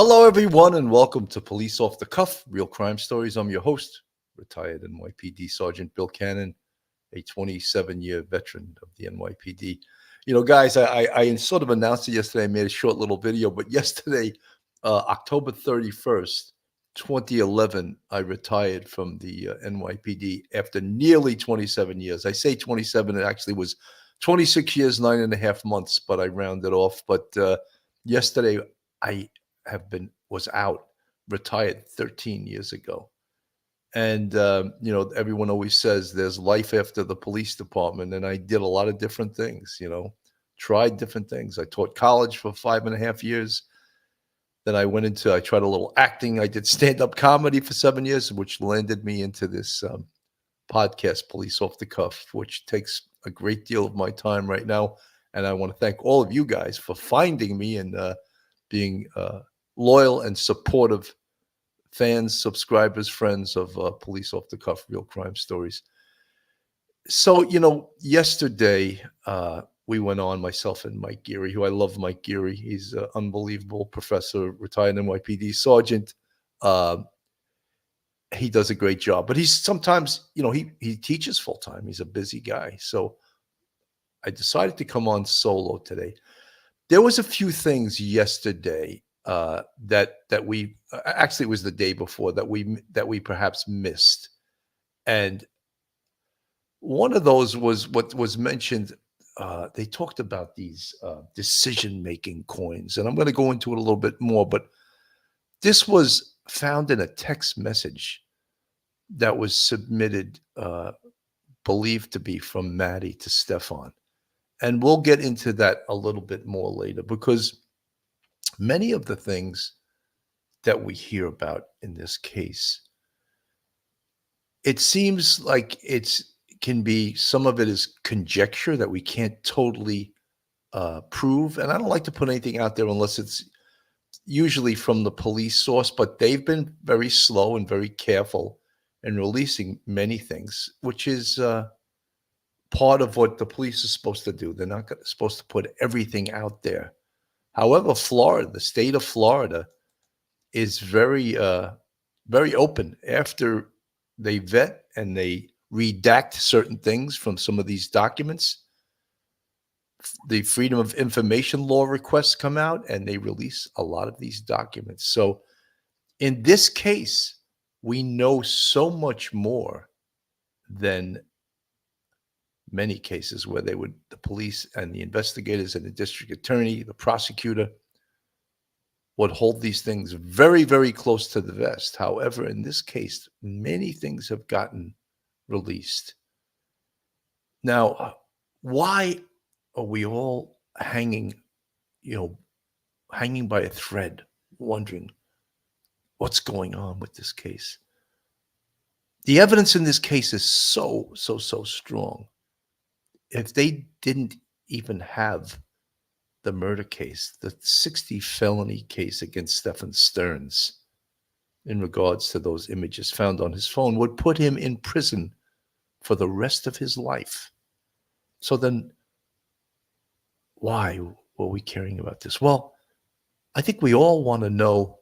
Hello, everyone, and welcome to Police Off the Cuff, Real Crime Stories. I'm your host, retired NYPD Sergeant Bill Cannon, a 27-year veteran of the NYPD. You know, guys, I sort of announced it yesterday. I made a short little video, but yesterday, October 31st, 2011, I retired from the NYPD after nearly 27 years. I say 27, it actually was 26 years, 9.5 months, but I rounded off. But yesterday, I was out, retired 13 years ago. And, everyone always says there's life after the police department. And I did a lot of different things, tried different things. I taught college for 5.5 years. Then I tried a little acting. I did stand-up comedy for 7 years, which landed me into this podcast, Police Off the Cuff, which takes a great deal of my time right now. And I want to thank all of you guys for finding me and being loyal and supportive fans, subscribers, friends of Police Off the Cuff, Real Crime Stories. So, yesterday we went on, myself and Mike Geary, who I love. Mike Geary, he's an unbelievable professor, retired NYPD sergeant. He does a great job, but he's sometimes, he teaches full time. He's a busy guy. So I decided to come on solo today. There was a few things yesterday that we actually, it was the day before that we perhaps missed, and one of those was what was mentioned. They talked about these decision-making coins, and I'm going to go into it a little bit more. But this was found in a text message that was submitted, believed to be from Maddie to Stephan. And we'll get into that a little bit more later, because many of the things that we hear about in this case, it seems like some of it is conjecture that we can't totally prove. And I don't like to put anything out there unless it's usually from the police source, but they've been very slow and very careful in releasing many things, which is part of what the police are supposed to do. They're not supposed to put everything out there. However, the state of Florida is very, very open. After they vet and they redact certain things from some of these documents, the Freedom of Information law requests come out and they release a lot of these documents. So in this case, we know so much more than many cases where the police and the investigators and the district attorney, the prosecutor, would hold these things very, very close to the vest. However, in this case, many things have gotten released. Now, why are we all hanging by a thread, wondering what's going on with this case? The evidence in this case is so strong. If they didn't even have the murder case, the 60 felony case against Stephan Sterns in regards to those images found on his phone would put him in prison for the rest of his life. So then why were we caring about this? Well, I think we all want to know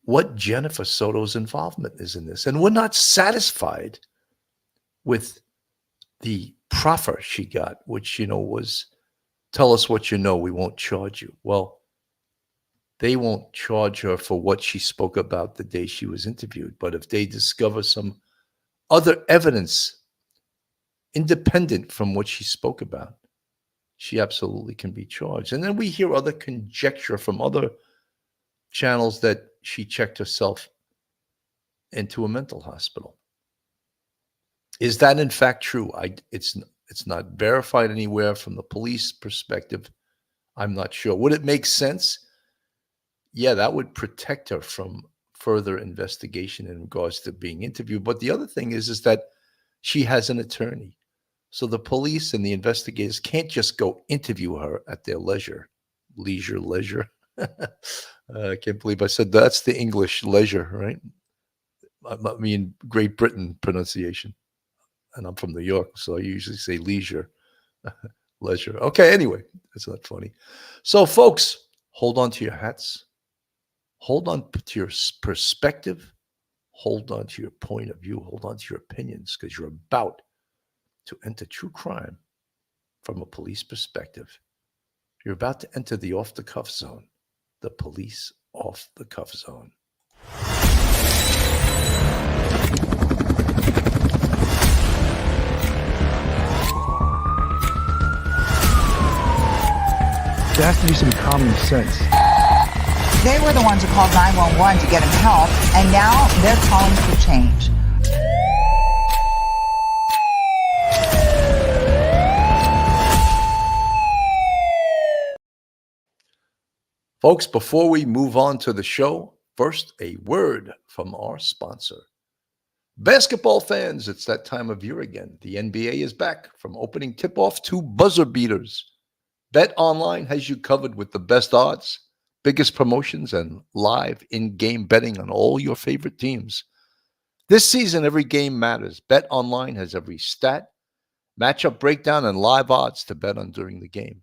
what Jennifer Soto's involvement is in this. And we're not satisfied with the proffer she got, which, was, tell us what you know, we won't charge you. Well, they won't charge her for what she spoke about the day she was interviewed. But if they discover some other evidence independent from what she spoke about, she absolutely can be charged. And then we hear other conjecture from other channels that she checked herself into a mental hospital. Is that in fact true? It's not verified anywhere from the police perspective. I'm not sure. Would it make sense? Yeah, that would protect her from further investigation in regards to being interviewed. But the other thing is that she has an attorney. So the police and the investigators can't just go interview her at their leisure. I can't believe I said that's the English leisure, right? I mean, Great Britain pronunciation. And I'm from New York, so I usually say leisure. Leisure. Okay, anyway, that's not funny. So, folks, hold on to your hats. Hold on to your perspective. Hold on to your point of view. Hold on to your opinions, because you're about to enter true crime from a police perspective. You're about to enter the off the cuff zone, the police off the cuff zone. There has to be some common sense. They were the ones who called 911 to get him help, and now they're calling for change. Folks, before we move on to the show, first a word from our sponsor. Basketball fans, it's that time of year again. The NBA is back, from opening tip-off to buzzer beaters. Bet Online has you covered with the best odds, biggest promotions, and live in-game betting on all your favorite teams. This season, every game matters. Bet Online has every stat, matchup breakdown, and live odds to bet on during the game.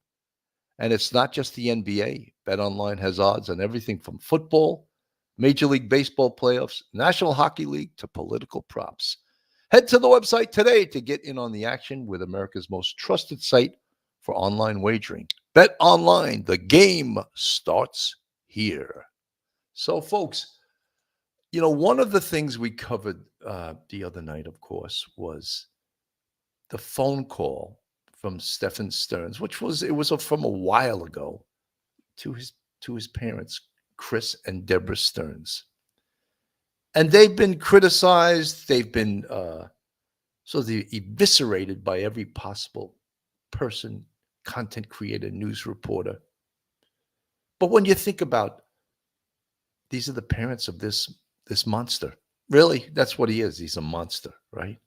And it's not just the NBA. Bet Online has odds on everything from football, Major League Baseball playoffs, National Hockey League, to political props. Head to the website today to get in on the action with America's most trusted site for online wagering. Bet Online, the game starts here. So, folks, one of the things we covered the other night, of course, was the phone call from Stephan Sterns, which was from a while ago, to his parents, Chris and Deborah Sterns. And they've been criticized. They've been eviscerated by every possible person, content creator, news reporter. But when you think about, these are the parents of this monster. Really, that's what he is. He's a monster, right?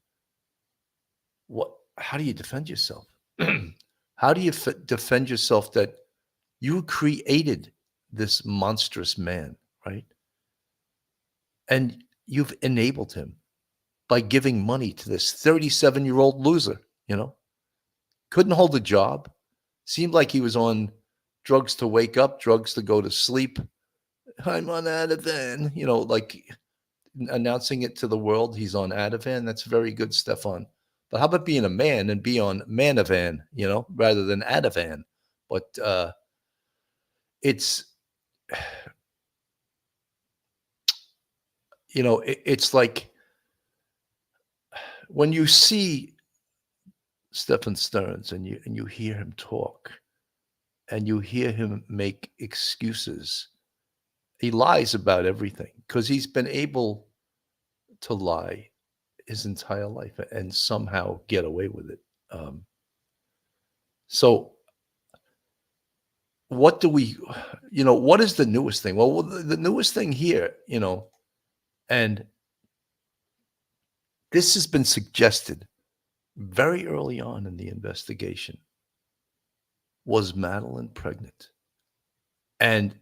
How do you defend yourself? How do you defend yourself that you created this monstrous man, right? And you've enabled him by giving money to this 37-year-old loser, Couldn't hold a job. Seemed like he was on drugs to wake up, drugs to go to sleep. I'm on Ativan, like announcing it to the world. He's on Ativan. That's very good, Stephan. But how about being a man and be on Manavan, rather than Ativan? But it's, it's like when you see Stephan Sterns and you hear him talk and you hear him make excuses. He lies about everything because he's been able to lie his entire life and somehow get away with it. So what do we, what is the newest thing? Well, the newest thing here, and this has been suggested very early on in the investigation. Was Madeline pregnant? And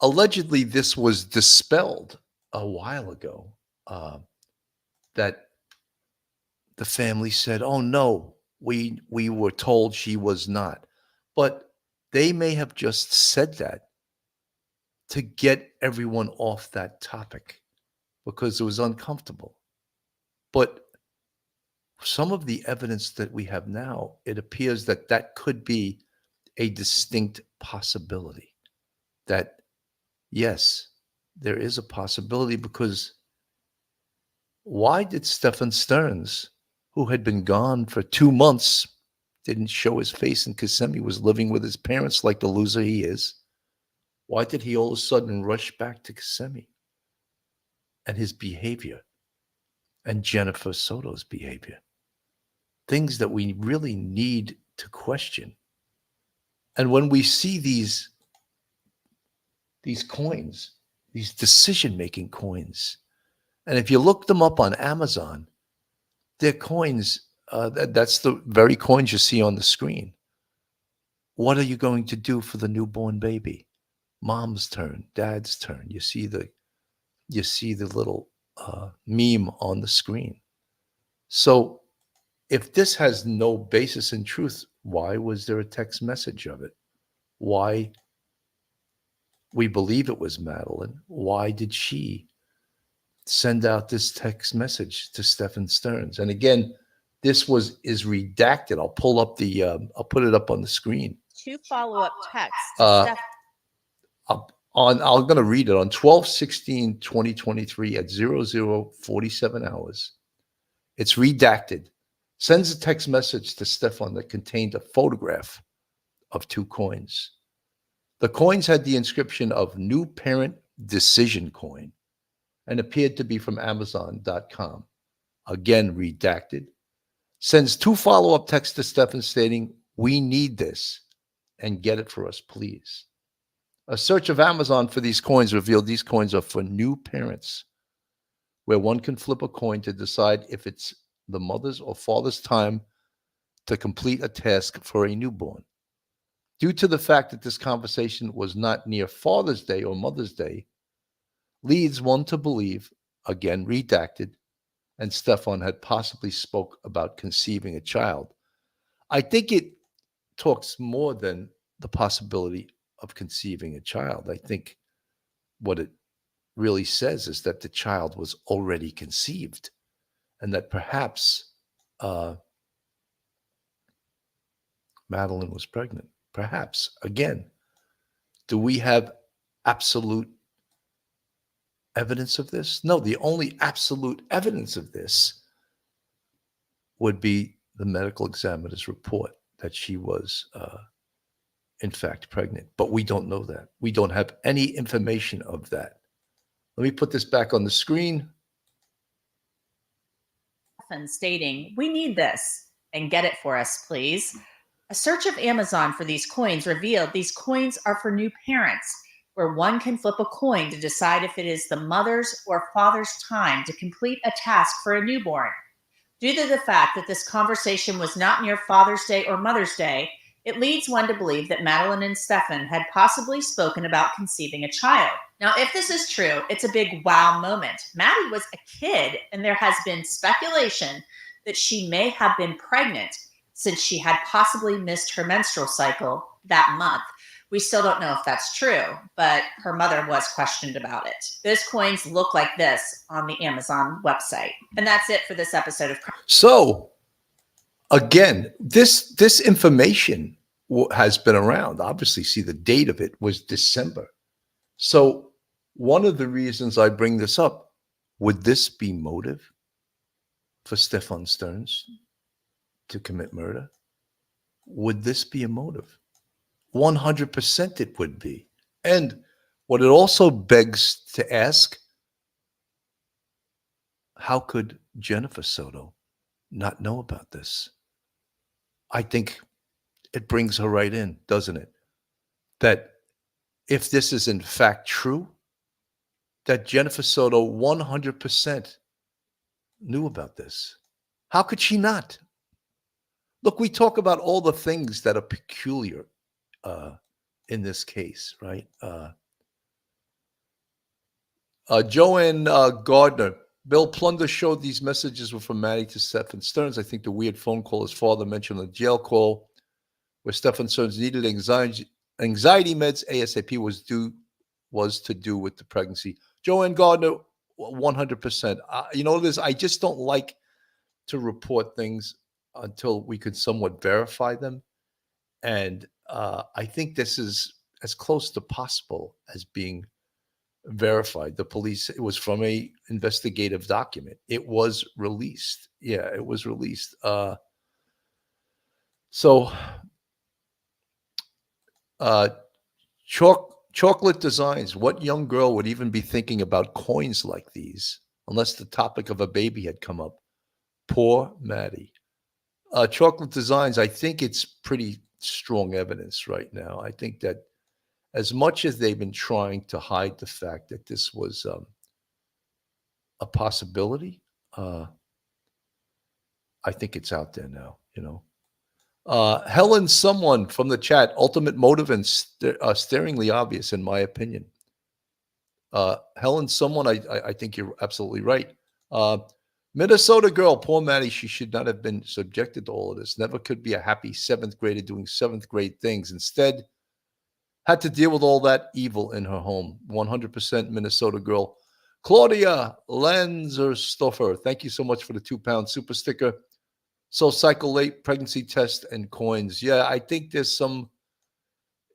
allegedly, this was dispelled a while ago, that the family said, oh, no, we were told she was not. But they may have just said that to get everyone off that topic because it was uncomfortable. But some of the evidence that we have now, it appears that could be a distinct possibility. That, yes, there is a possibility, because why did Stephan Sterns, who had been gone for 2 months, didn't show his face in Kissimmee, was living with his parents like the loser he is, why did he all of a sudden rush back to Kissimmee? And his behavior, and Jennifer Soto's behavior, things that we really need to question. And when we see these coins, these decision-making coins, and if you look them up on Amazon, they're coins, that's the very coins you see on the screen. What are you going to do for the newborn baby? Mom's turn, dad's turn. You see the little meme on the screen. So if this has no basis in truth, why was there a text message of it? Why we believe it was Madeline. Why did she send out this text message to Stephan Sterns? And again, this is redacted. I'll pull up I'll put it up on the screen. 2 follow-up texts to Stephan. I'm going to read it on 12/16/2023 at 00:47 hours. It's redacted. Sends a text message to Stephan that contained a photograph of 2 coins. The coins had the inscription of New Parent Decision Coin and appeared to be from Amazon.com. Again, redacted. Sends 2 follow-up texts to Stephan stating, "We need this and get it for us, please." A search of Amazon for these coins revealed these coins are for new parents, where one can flip a coin to decide if it's the mother's or father's time to complete a task for a newborn. Due to the fact that this conversation was not near Father's Day or Mother's Day, leads one to believe, again redacted, and Stephan had possibly spoke about conceiving a child. I think it talks more than the possibility of conceiving a child. I think what it really says is that the child was already conceived and that perhaps Madeline was pregnant. Perhaps. Again, do we have absolute evidence of this? No, the only absolute evidence of this would be the medical examiner's report that she was in fact pregnant. But we don't know that. We don't have any information of that. Let me put this back on the screen. Stating, "We need this and get it for us, please." A search of Amazon for these coins revealed these coins are for new parents, where one can flip a coin to decide if it is the mother's or father's time to complete a task for a newborn. Due to the fact that this conversation was not near Father's Day or Mother's Day, it leads one to believe that Madeline and Stephan had possibly spoken about conceiving a child. Now, if this is true, it's a big wow moment. Maddie was a kid, and there has been speculation that she may have been pregnant since she had possibly missed her menstrual cycle that month. We still don't know if that's true, but her mother was questioned about it. Those coins look like this on the Amazon website. And that's it for this episode of So, again, this information has been around. Obviously, see, the date of it was December. So one of the reasons I bring this up, would this be motive for Stephan Sterns to commit murder? Would this be a motive? 100% it would be. And what it also begs to ask, how could Jennifer Soto not know about this? I think it brings her right in, doesn't it? That if this is in fact true, that Jennifer Soto 100% knew about this. How could she not? Look, we talk about all the things that are peculiar in this case, right? Joanne Gardner, Bill Plunder showed these messages were from Maddie to Stephan Sterns. I think the weird phone call his father mentioned on the jail call where Stephan Sterns needed anxiety meds ASAP was to do with the pregnancy. Joanne Gardner, 100%. You know this, I just don't like to report things until we could somewhat verify them. And I think this is as close to possible as being verified. The police, it was from a investigative document. It was released. Yeah, it was released. Chocolate Designs. What young girl would even be thinking about coins like these unless the topic of a baby had come up? Poor Maddie. Chocolate Designs, I think it's pretty strong evidence right now. I think that as much as they've been trying to hide the fact that this was a possibility, I think it's out there now, you know. Helen, someone from the chat, ultimate motive and staringly obvious, in my opinion. Helen, someone, I think you're absolutely right. Minnesota girl, poor Maddie, she should not have been subjected to all of this. Never could be a happy 7th grader doing 7th grade things. Instead, had to deal with all that evil in her home. 100% Minnesota girl. Claudia Lanzerstoffer, thank you so much for the £2 super sticker. So cycle late, pregnancy test, and coins. Yeah, I think there's some,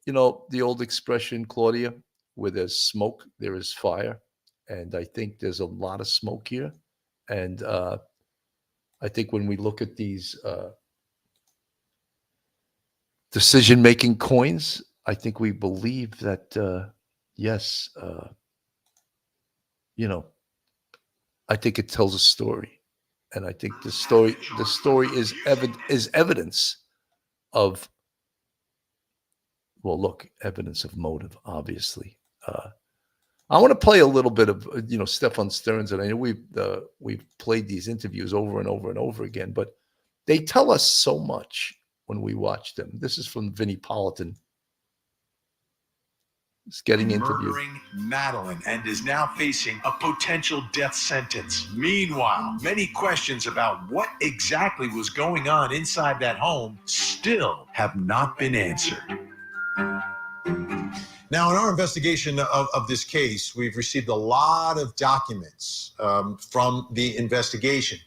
the old expression, Claudia, where there's smoke, there is fire. And I think there's a lot of smoke here. And I think when we look at these decision-making coins, I think we believe that, yes, I think it tells a story. And I think the story is evidence of, evidence of motive, obviously. I want to play a little bit of, Stephan Sterns, and I know we've played these interviews over and over and over again, but they tell us so much when we watch them. This is from Vinnie Politan. He's getting interviewed. Murdering Madeline and is now facing a potential death sentence. Meanwhile, many questions about what exactly was going on inside that home still have not been answered. Now, in our investigation of this case, we've received a lot of documents from the investigation.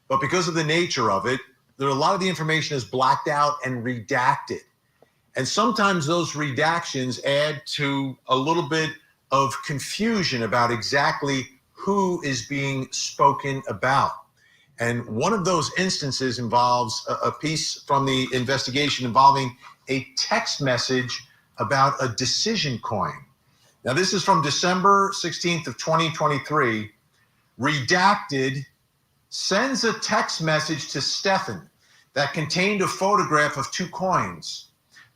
But because of the nature of it, a lot of the information is blacked out and redacted. And sometimes those redactions add to a little bit of confusion about exactly who is being spoken about. And one of those instances involves a piece from the investigation involving a text message about a decision coin. Now, this is from December 16th of 2023. Redacted sends a text message to Stephan that contained a photograph of two coins.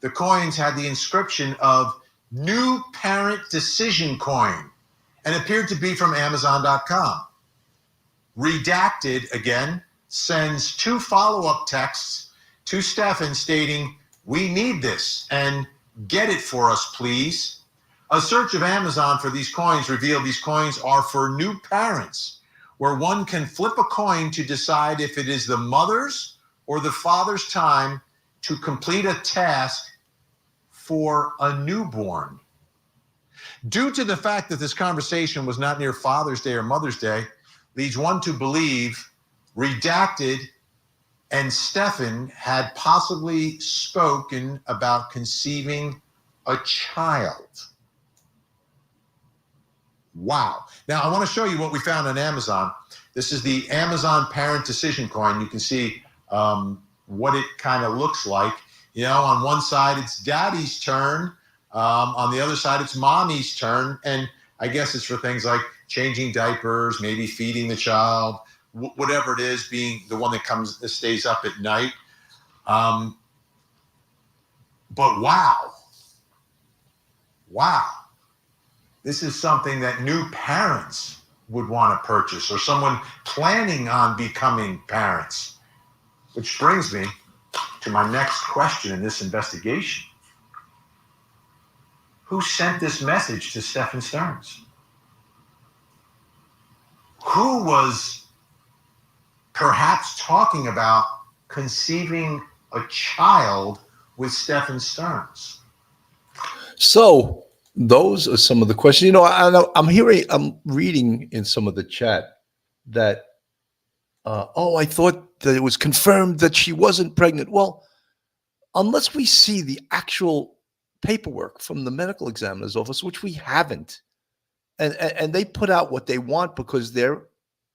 The coins had the inscription of New Parent Decision Coin and appeared to be from Amazon.com. Redacted, again, sends two follow-up texts to Stephan stating, "We need this and get it for us, please." A search of Amazon for these coins revealed these coins are for new parents, where one can flip a coin to decide if it is the mother's or the father's time to complete a task for a newborn. Due to the fact that this conversation was not near Father's Day or Mother's Day, leads one to believe Redacted and Stephan had possibly spoken about conceiving a child. Wow. Now, I want to show you what we found on Amazon. This is the Amazon Parent Decision Coin. You can see what it kind of looks like. On one side, it's daddy's turn. On the other side, it's mommy's turn. And I guess it's for things like changing diapers, maybe feeding the child, whatever it is, being the one that stays up at night. But wow. This is something that new parents would want to purchase, or someone planning on becoming parents. Which brings me to my next question in this investigation. Who sent this message to Stephan Sterns? Who was perhaps talking about conceiving a child with Stephan Sterns? So those are some of the questions. I'm reading in some of the chat that, I thought that it was confirmed that she wasn't pregnant. Well, unless we see the actual paperwork from the medical examiner's office, which we haven't, and they put out what they want because they're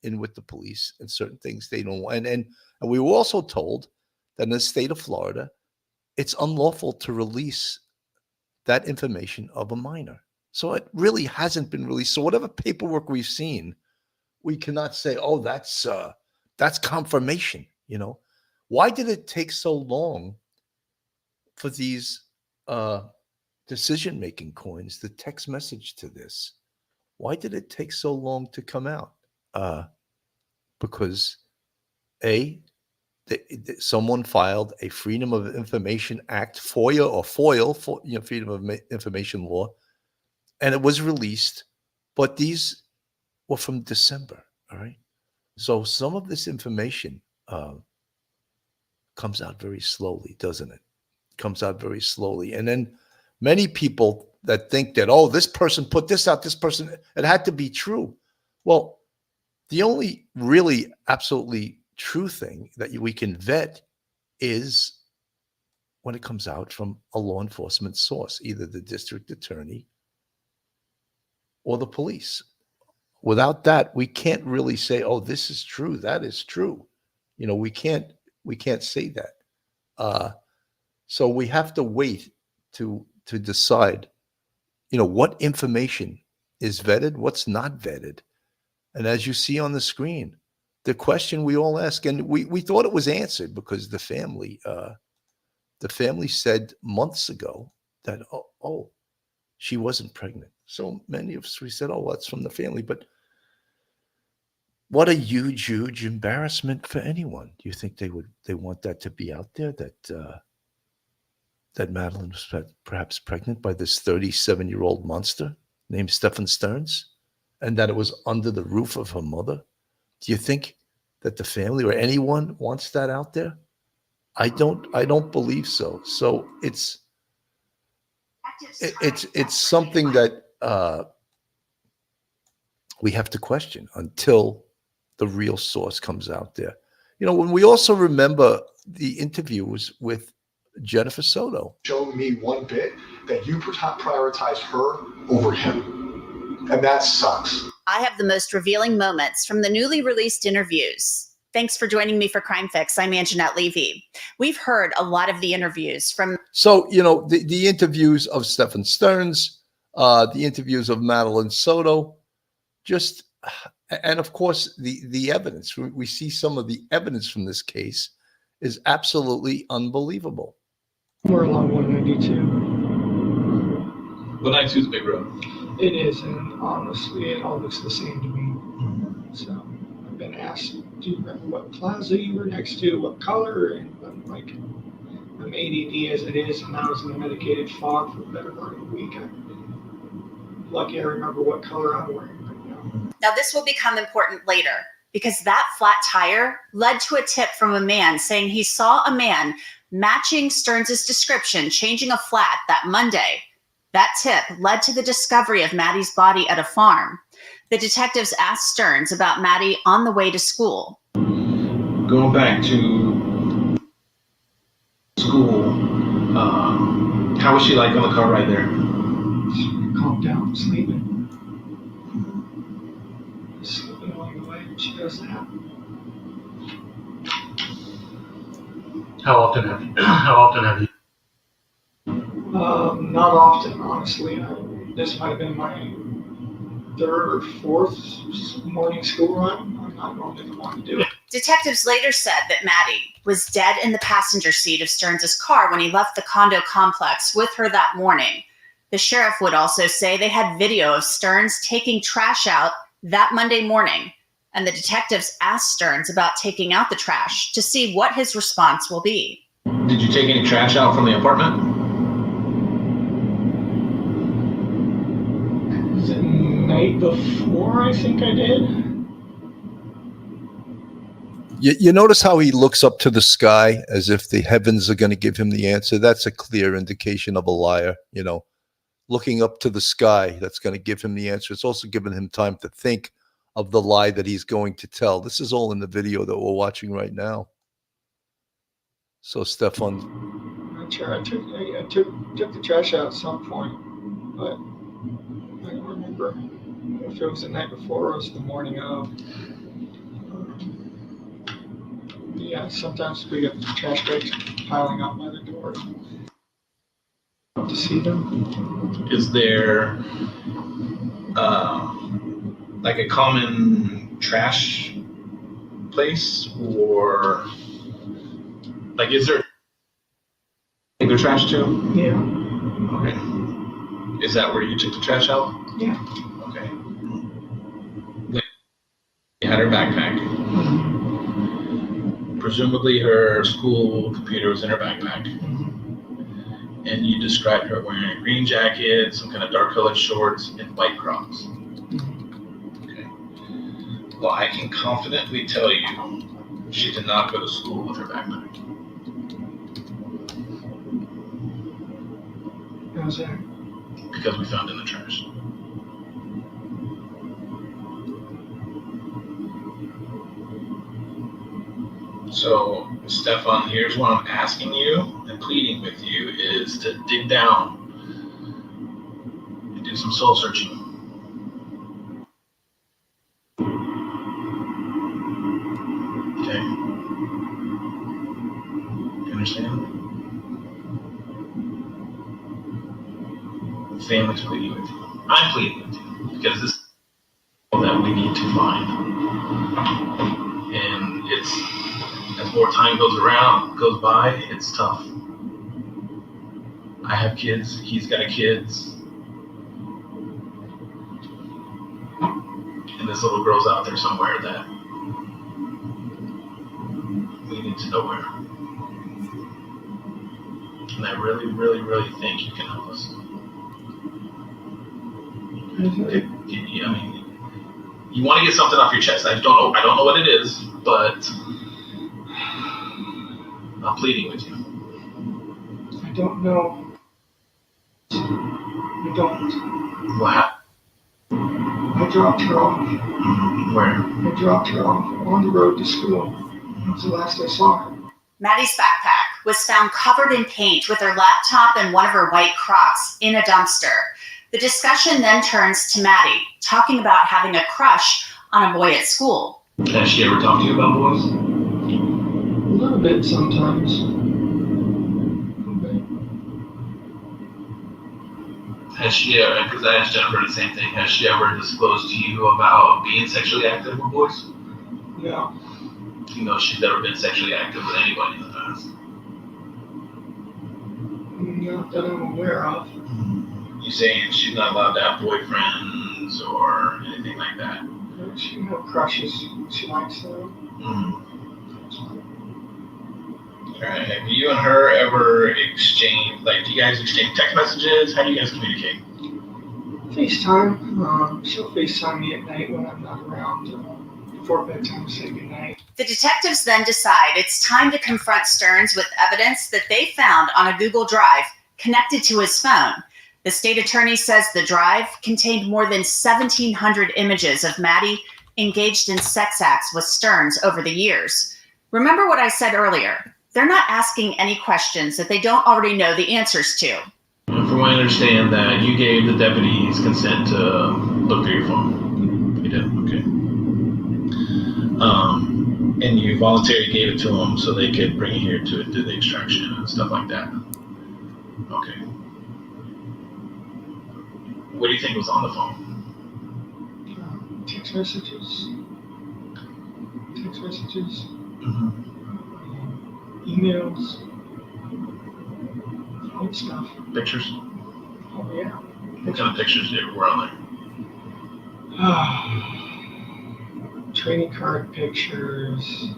in with the police and certain things they don't want. And we were also told that in the state of Florida, it's unlawful to release that information of a minor. So it really hasn't been released. So whatever paperwork we've seen, we cannot say, oh, that's confirmation. Why did it take so long for these decision-making coins, the text message to this? Why did it take so long to come out? Because someone filed a Freedom of Information Act, FOIA or FOIL, Freedom of Information Law, and it was released. But these were from December. All right. So some of this information comes out very slowly, doesn't it? Comes out very slowly. And then Many people that think that, oh, this person put this out, this person, it had to be true. Well, the only really absolutely true thing that we can vet is when it comes out from a law enforcement source, either the district attorney or the police. Without that, we can't really say, oh, this is true, that is true. We can't say that. So we have to wait to decide, what information is vetted, what's not vetted. And as you see on the screen, the question we all ask, and we thought it was answered because the family said months ago that, oh, she wasn't pregnant. So many of us, we said, oh, well, that's from the family. But what a huge, huge embarrassment for anyone. Do you think they want that to be out there, that Madeline was perhaps pregnant by this 37-year-old monster named Stephan Sterns, and that it was under the roof of her mother? Do you think that the family or anyone wants that out there? I don't believe so. So it's something that we have to question until the real source comes out there. When we also remember the interviews with Jennifer Soto. Show me one bit that you prioritize her over him. And that sucks. I have the most revealing moments from the newly released interviews. Thanks for joining me for Crime Fix. I'm Anjanette Levy. We've heard a lot of the interviews from... So, the interviews of Stephan Sterns, the interviews of Madeline Soto, and of course, the evidence. We see some of the evidence from this case is absolutely unbelievable. We're along 192. 192 is a big road. It is, and honestly, it all looks the same to me. So I've been asked, do you remember what plaza you were next to, what color? And I'm like, I'm ADD as it is, and I was in a medicated fog for the better part of a week. I'm lucky I remember what color I'm wearing right now. Now, this will become important later because that flat tire led to a tip from a man saying he saw a man matching Sterns' description, changing a flat that Monday. That tip led to the discovery of Maddie's body at a farm. The detectives asked Sterns about Maddie on the way to school. Going back to school, how was she like on the car ride there? She calmed down, sleeping. Sleeping along the way, she does that. How often have you? Not often, honestly. This might have been my third or fourth morning school run. I'm not normally the one to do it. Detectives later said that Maddie was dead in the passenger seat of Sterns' car when he left the condo complex with her that morning. The sheriff would also say they had video of Sterns taking trash out that Monday morning, and the detectives asked Sterns about taking out the trash to see what his response will be. Did you take any trash out from the apartment? The night before, I think I did. You notice how he looks up to the sky as if the heavens are going to give him the answer? That's a clear indication of a liar, looking up to the sky, that's going to give him the answer. It's also giving him time to think of the lie that he's going to tell. This is all in the video that we're watching right now. So, Stephan. I took the trash out at some point, but I don't remember if it was the night before or it was the morning of. Yeah, sometimes we get trash bags piling up by the door. To see them. Is there like a common trash place, or like is there take the trash too? Yeah. Okay. Is that where you took the trash out? Yeah. Okay. You had her backpack. Presumably her school computer was in her backpack. And you described her wearing a green jacket, some kind of dark colored shorts, and white Crocs. Okay. Well, I can confidently tell you she did not go to school with her backpack. How's that? Because we found it in the trash. So, Stephan, here's what I'm asking you and pleading with you is to dig down and do some soul searching. Okay? You understand? The family's pleading with you. I'm pleading with you because this is that we need to find. And it's, as more time goes by, it's tough. I have kids, he's got kids. And this little girl's out there somewhere that we need to know where. And I really, really, really think you can help us. I mean, you want to get something off your chest. I don't know what it is, but I'm pleading with you. I don't know. I don't. What happened? I dropped her off. Where? I dropped her off on the road to school. That's the last I saw her. Maddie's backpack was found covered in paint with her laptop and one of her white Crocs in a dumpster. The discussion then turns to Maddie, talking about having a crush on a boy at school. Has she ever talked to you about boys? A little bit sometimes. Has she ever, because I asked Jennifer the same thing, has she ever disclosed to you about being sexually active with boys? No. You know, she's never been sexually active with anybody in the past. Not that I'm aware of. You saying she's not allowed to have boyfriends or anything like that? She has crushes. She likes them. Alright, have you and her ever exchanged, like, do you guys exchange text messages? How do you guys communicate? FaceTime. She'll FaceTime me at night when I'm not around before bedtime to say goodnight. The detectives then decide it's time to confront Sterns with evidence that they found on a Google Drive connected to his phone. The state attorney says the drive contained more than 1,700 images of Maddie engaged in sex acts with Sterns over the years. Remember what I said earlier? They're not asking any questions that they don't already know the answers to. From what I understand, that you gave the deputies consent to look through your phone. You did? Okay. And you voluntarily gave it to them so they could bring it here to do the extraction and stuff like that. Okay. What do you think was on the phone? Text messages. Emails. All that stuff. Pictures? Oh, yeah. What kind of pictures were on there? Training card pictures.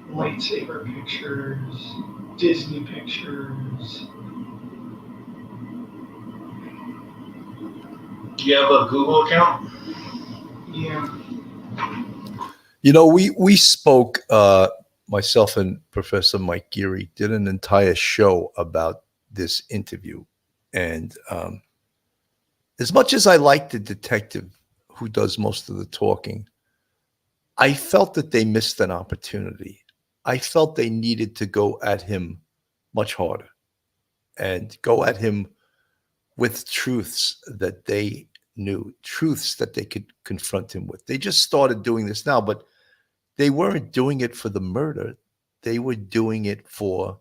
Lightsaber pictures. Disney pictures. Do you have a Google account? Yeah. You know, we spoke, myself and Professor Mike Geary did an entire show about this interview. And as much as I like the detective who does most of the talking, I felt that they missed an opportunity. I felt they needed to go at him much harder and go at him with truths that they knew, truths that they could confront him with. They just started doing this now, but they weren't doing it for the murder. They were doing it for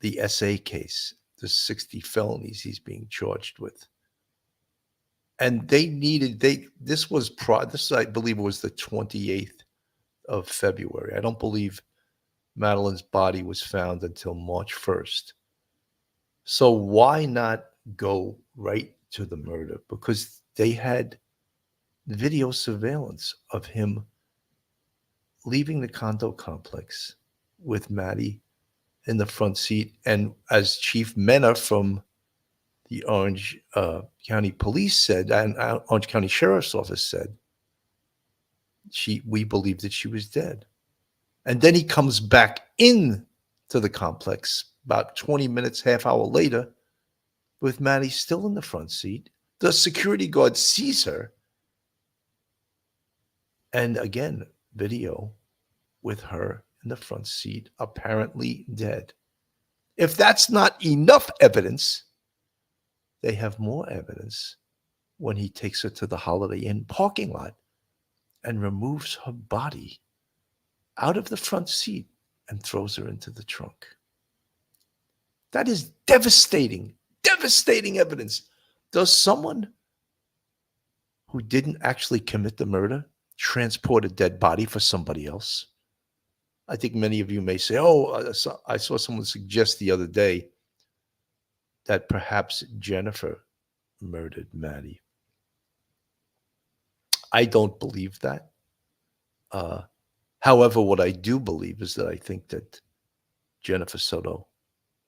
the SA case, the 60 felonies he's being charged with. And they needed, this I believe it was the 28th of February. I don't believe Madeline's body was found until March 1st. So why not go right to the murder? Because they had video surveillance of him leaving the condo complex with Maddie in the front seat. And as Chief Mena from the Orange County Police said, and Orange County Sheriff's Office said, we believed that she was dead. And then he comes back in to the complex about 20 minutes, half hour later, with Maddie still in the front seat. The security guard sees her. And again, video with her in the front seat, apparently dead. If that's not enough evidence, they have more evidence when he takes her to the Holiday Inn parking lot and removes her body out of the front seat and throws her into the trunk. That is devastating, devastating evidence. Does someone who didn't actually commit the murder transport a dead body for somebody else? I think many of you may say, I saw someone suggest the other day that perhaps Jennifer murdered Maddie. I don't believe that. However, what I do believe is that I think that Jennifer Soto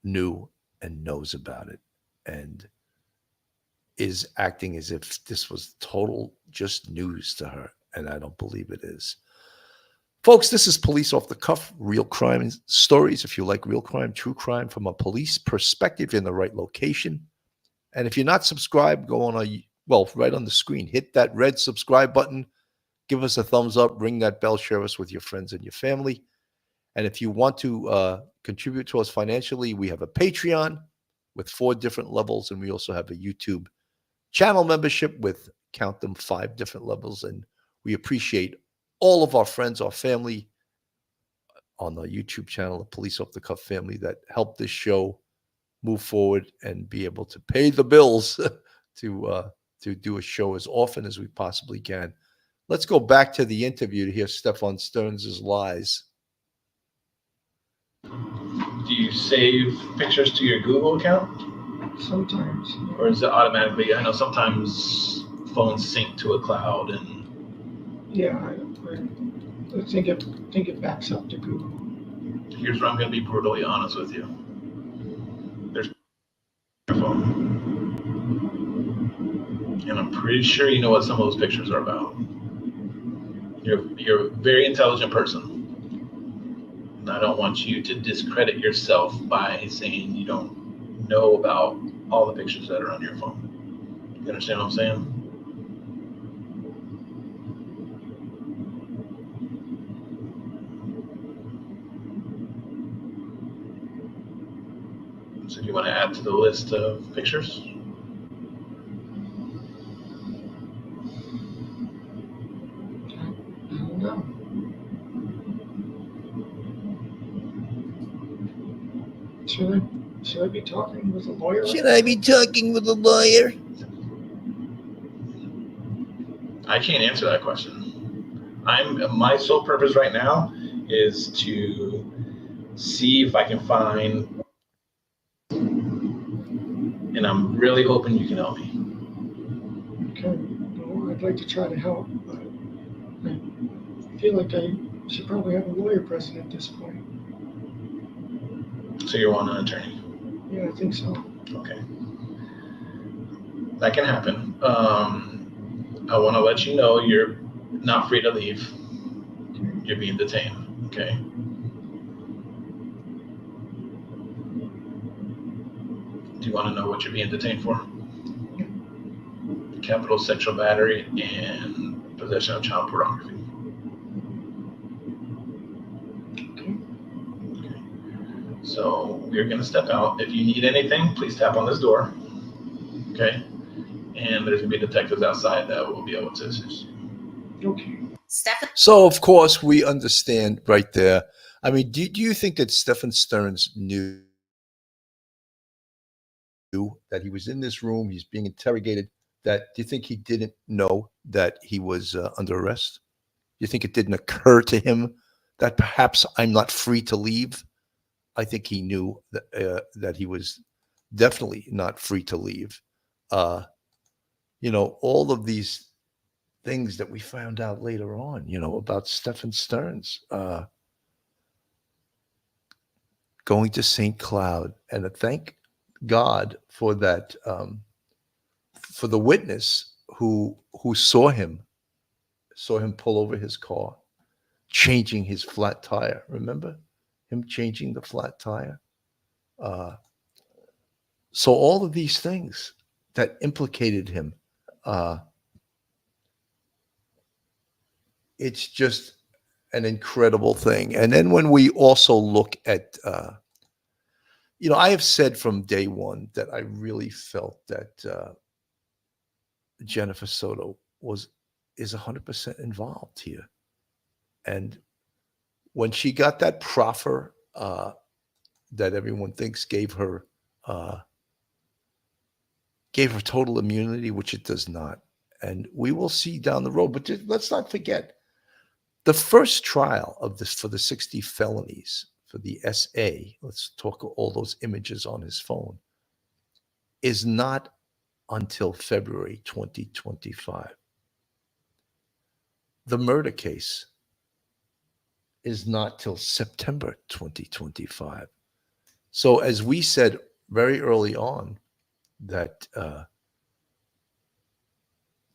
knew and knows about it and is acting as if this was total just news to her, and I don't believe it is. Folks, this is Police Off the Cuff, real crime stories. If you like real crime, true crime from a police perspective in the right location. And if you're not subscribed, go on right on the screen, hit that red subscribe button, give us a thumbs up, ring that bell, share us with your friends and your family. And if you want to contribute to us financially, we have a Patreon with 4 different levels, and we also have a YouTube channel membership with, count them, 5 different levels. And we appreciate all of our friends, our family on the YouTube channel, the Police Off the Cuff family, that helped this show move forward and be able to pay the bills to do a show as often as we possibly can. Let's go back to the interview to hear Stephan Sterns' lies. Do you save pictures to your Google account? Sometimes. Or is it automatically? I know sometimes phones sync to a cloud and. Yeah, I think it backs up to Google. Here's where I'm going to be brutally honest with you. There's your phone. And I'm pretty sure you know what some of those pictures are about. You're a very intelligent person. And I don't want you to discredit yourself by saying you don't know about all the pictures that are on your phone. You understand what I'm saying? So do you want to add to the list of pictures? I don't know. Should I be talking with a lawyer? Should I be talking with a lawyer? I can't answer that question. My sole purpose right now is to see if I can find, and I'm really hoping you can help me. Okay. Well, I'd like to try to help, but I feel like I should probably have a lawyer present at this point. So you want an attorney? Yeah, I think so. Okay. That can happen. I want to let you know you're not free to leave. You're being detained, okay? Do you want to know what you're being detained for? Capital sexual battery and possession of child pornography. Okay. So we're going to step out. If you need anything, please tap on this door, okay? And there's going to be detectives outside that will be able to assist you. Okay. Stephan. So, of course, we understand right there. I mean, do you think that Stephan Sterns knew that he was in this room, he's being interrogated, do you think he didn't know that he was under arrest? Do you think it didn't occur to him that perhaps I'm not free to leave? I think he knew that he was definitely not free to leave. All of these things that we found out later on, about Stephan Sterns going to St. Cloud, and thank God for that, for the witness who saw him pull over his car, changing his flat tire. Remember him changing the flat tire? So all of these things that implicated him, it's just an incredible thing. And then when we also look at, I have said from day one that I really felt that Jennifer Soto is 100% involved here. And when she got that proffer that everyone thinks gave her total immunity, which it does not. And we will see down the road. But let's not forget, the first trial of this for the 60 felonies for the SA, let's talk all those images on his phone, is not until February 2025. The murder case is not till September 2025. So as we said very early on, that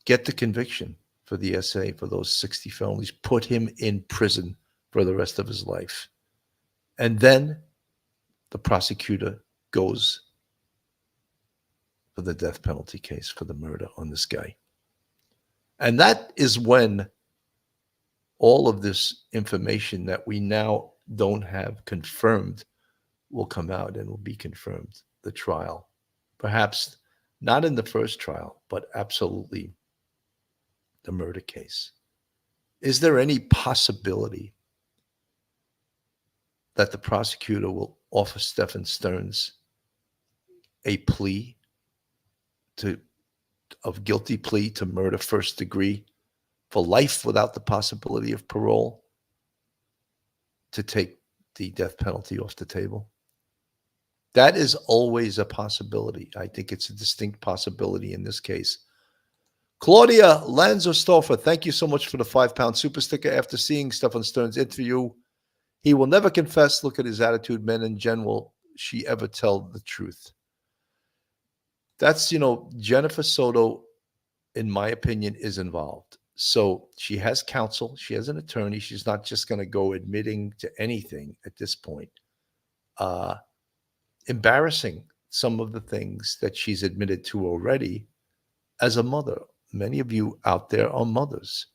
get the conviction for the SA for those 60 felonies, put him in prison for the rest of his life. And then the prosecutor goes for the death penalty case for the murder on this guy. And that is when all of this information that we now don't have confirmed will come out and will be confirmed, the trial. Perhaps not in the first trial, but absolutely the murder case. Is there any possibility that the prosecutor will offer Stephan Sterns a plea of guilty plea to murder first degree for life without the possibility of parole to take the death penalty off the table? That is always a possibility. I think it's a distinct possibility in this case. Claudia Lanzerstoffer, thank you so much for the £5 super sticker. After seeing Stephan Sterns' interview, he will never confess. Look at his attitude. Men in general, she ever tell the truth? That's, Jennifer Soto, in my opinion, is involved. So she has counsel. She has an attorney. She's not just going to go admitting to anything at this point. Embarrassing some of the things that she's admitted to already as a mother. Many of you out there are mothers.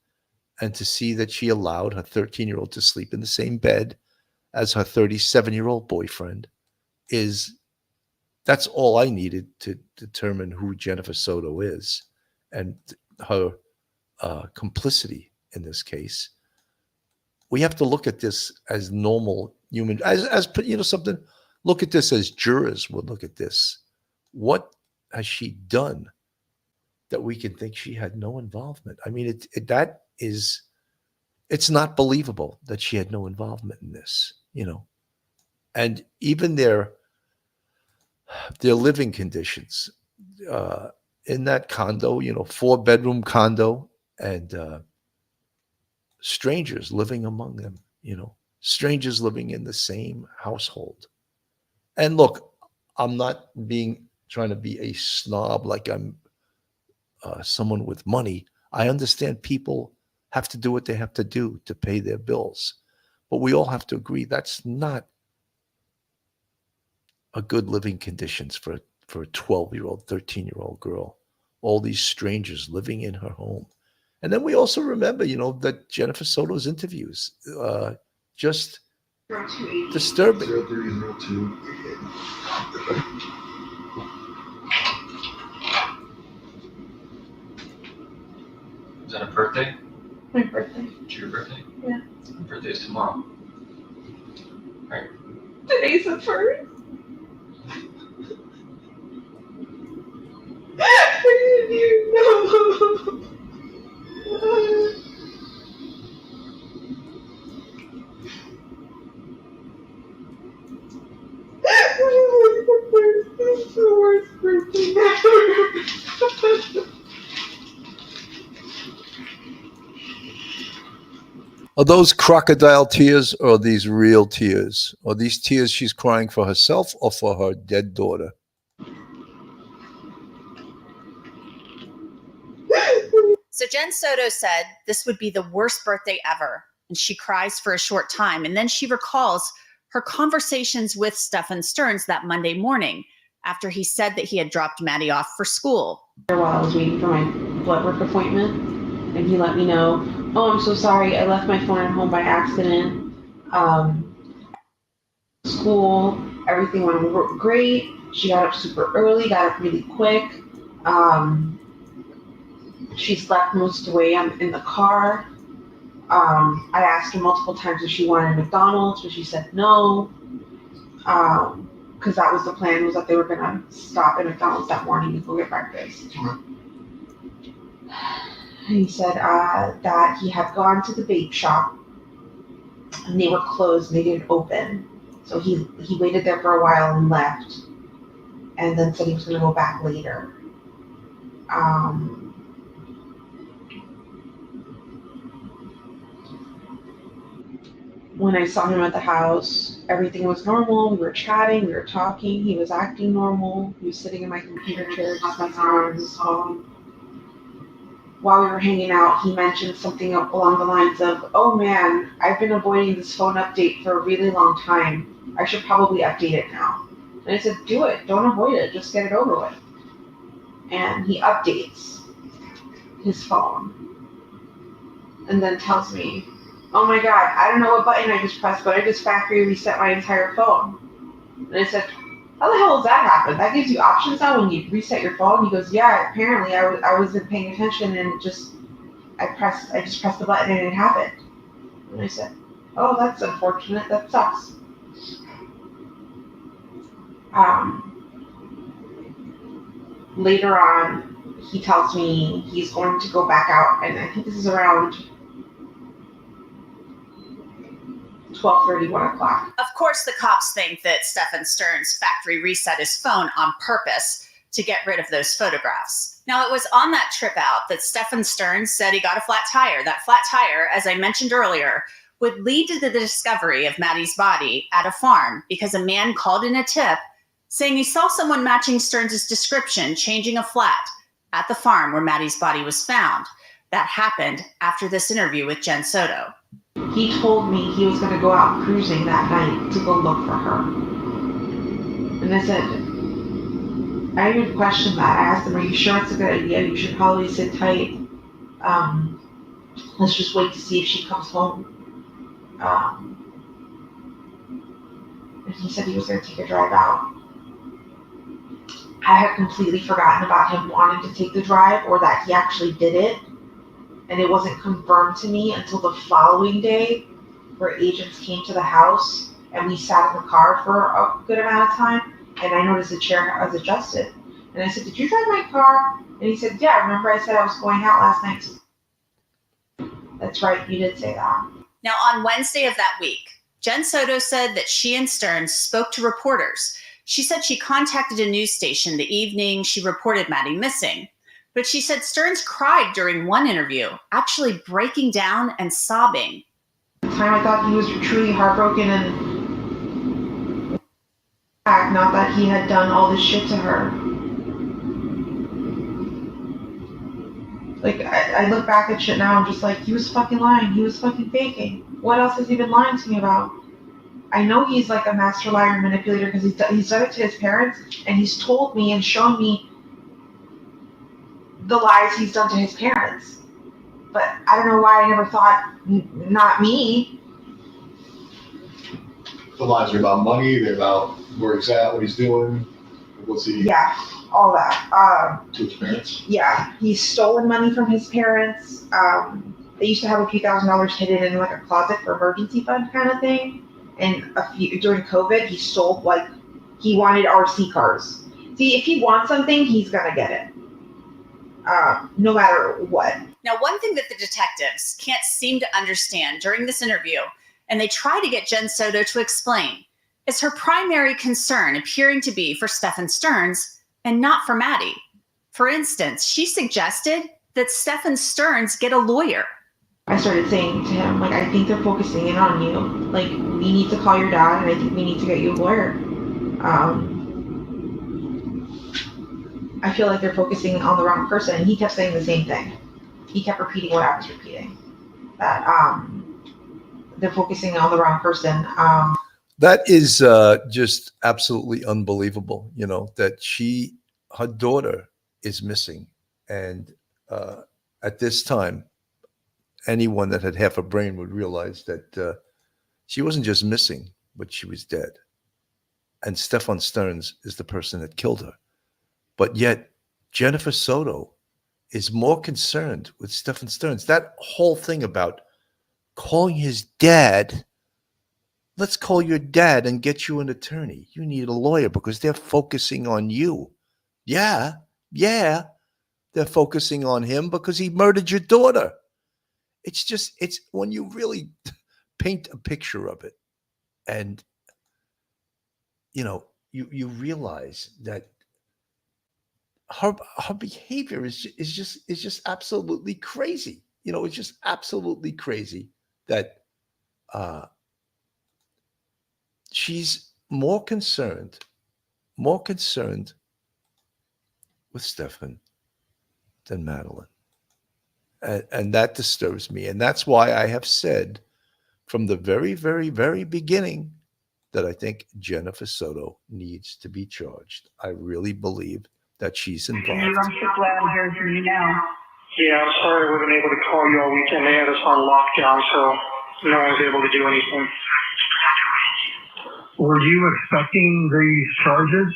And to see that she allowed her 13-year-old to sleep in the same bed as her 37-year-old boyfriend that's all I needed to determine who Jennifer Soto is and her complicity in this case. We have to look at this as normal human, as something. Look at this as jurors would look at this. What has she done that we can think she had no involvement? I mean, it's not believable that she had no involvement in this, And even their living conditions in that condo, 4-bedroom condo, and strangers living among them, strangers living in the same household. And look, I'm not trying to be a snob like I'm someone with money. I understand people have to do what they have to do to pay their bills. But we all have to agree that's not a good living conditions for a 12-year-old, 13-year-old girl. All these strangers living in her home. And then we also remember, that Jennifer Soto's interviews, just disturbing. 0302. Is that a birthday? My birthday. It's your birthday? Yeah. My birthday's tomorrow. Right. Today's the first. I didn't even know. This is the worst birthday ever. Are those crocodile tears or are these real tears? Are these tears she's crying for herself or for her dead daughter? So Jen Soto said this would be the worst birthday ever, and she cries for a short time. And then she recalls her conversations with Stephan Sterns that Monday morning after he said that he had dropped Maddie off for school. While I was waiting for my blood work appointment, and he let me know, oh, I'm so sorry, I left my phone at home by accident. School, everything went great. She got up super early, got up really quick. She slept most of the way in the car. I asked her multiple times if she wanted McDonald's, but she said no. Because that was the plan, was that they were going to stop at McDonald's that morning to go get breakfast. And he said that he had gone to the vape shop and they were closed and they didn't open. So he waited there for a while and left, and then said he was going to go back later. When I saw him at the house, everything was normal. We were chatting, we were talking. He was acting normal. He was sitting in my computer chair, just messing around on his phone. While we were hanging out, he mentioned something along the lines of, oh man, I've been avoiding this phone update for a really long time. I should probably update it now. And I said, do it. Don't avoid it. Just get it over with. And he updates his phone and then tells me, oh my God, I don't know what button I just pressed, but I just factory reset my entire phone. And I said, how the hell does that happen? That gives you options now when you reset your phone? He goes, yeah, apparently I wasn't paying attention and I just pressed the button and it happened. And I said, oh, that's unfortunate. That sucks. Later on, he tells me he's going to go back out, and I think this is around 12:30, 1 o'clock. Of course, the cops think that Stephan Sterns factory reset his phone on purpose to get rid of those photographs. Now, it was on that trip out that Stephan Sterns said he got a flat tire. That flat tire, as I mentioned earlier, would lead to the discovery of Maddie's body at a farm because a man called in a tip saying he saw someone matching Sterns' description changing a flat at the farm where Maddie's body was found. That happened after this interview with Jen Soto. He told me he was going to go out cruising that night to go look for her. And I said, I even questioned that. I asked him, are you sure it's a good idea? You should probably sit tight. Let's just wait to see if she comes home. And he said he was going to take a drive out. I had completely forgotten about him wanting to take the drive or that he actually did it. And it wasn't confirmed to me until the following day where agents came to the house and we sat in the car for a good amount of time. And I noticed the chair was adjusted. And I said, did you drive my car? And he said, yeah, remember I said I was going out last night? That's right, you did say that. Now, on Wednesday of that week, Jen Soto said that she and Sterns spoke to reporters. She said she contacted a news station the evening she reported Maddie missing. But she said Sterns cried during one interview, actually breaking down and sobbing. At the time I thought he was truly heartbroken and not that he had done all this shit to her. Like, I look back at shit now, I'm just like, he was fucking lying. He was fucking faking. What else has he been lying to me about? I know he's like a master liar and manipulator because he's done it to his parents, and he's told me and shown me the lies he's done to his parents. But I don't know why I never thought, not me. The lies are about money, they're about where he's at, what he's doing, what's he... Yeah, all that. To his parents? Yeah, he's stolen money from his parents. They used to have a few $1,000s hidden in like a closet for emergency fund kind of thing. And during COVID, he stole, like, he wanted RC cars. See, if he wants something, he's gonna get it. No matter what. Now, one thing that the detectives can't seem to understand during this interview, and they try to get Jen Soto to explain, is her primary concern appearing to be for Stephan Sterns and not for Maddie. For instance, she suggested that Stephan Sterns get a lawyer. I started saying to him, like, I think they're focusing in on you. Like, we need to call your dad, and I think we need to get you a lawyer. I feel like they're focusing on the wrong person. And he kept saying the same thing. He kept repeating what I was repeating. That they're focusing on the wrong person. That is just absolutely unbelievable, that her daughter is missing. And at this time, anyone that had half a brain would realize that she wasn't just missing, but she was dead. And Stephan Sterns is the person that killed her. But yet, Jennifer Soto is more concerned with Stephan Sterns. That whole thing about calling his dad, let's call your dad and get you an attorney. You need a lawyer because they're focusing on you. Yeah, they're focusing on him because he murdered your daughter. It's when you really paint a picture of it, and you realize that her behavior is just absolutely crazy. It's just absolutely crazy that she's more concerned with Stephan than Madeline. And that disturbs me. And that's why I have said from the very, very, very beginning that I think Jennifer Soto needs to be charged. I really believe that she's involved. I'm so glad I'm hearing from you now. Yeah, I'm sorry I wasn't able to call you all weekend. They had us on lockdown, so no one was able to do anything. Were you expecting these charges?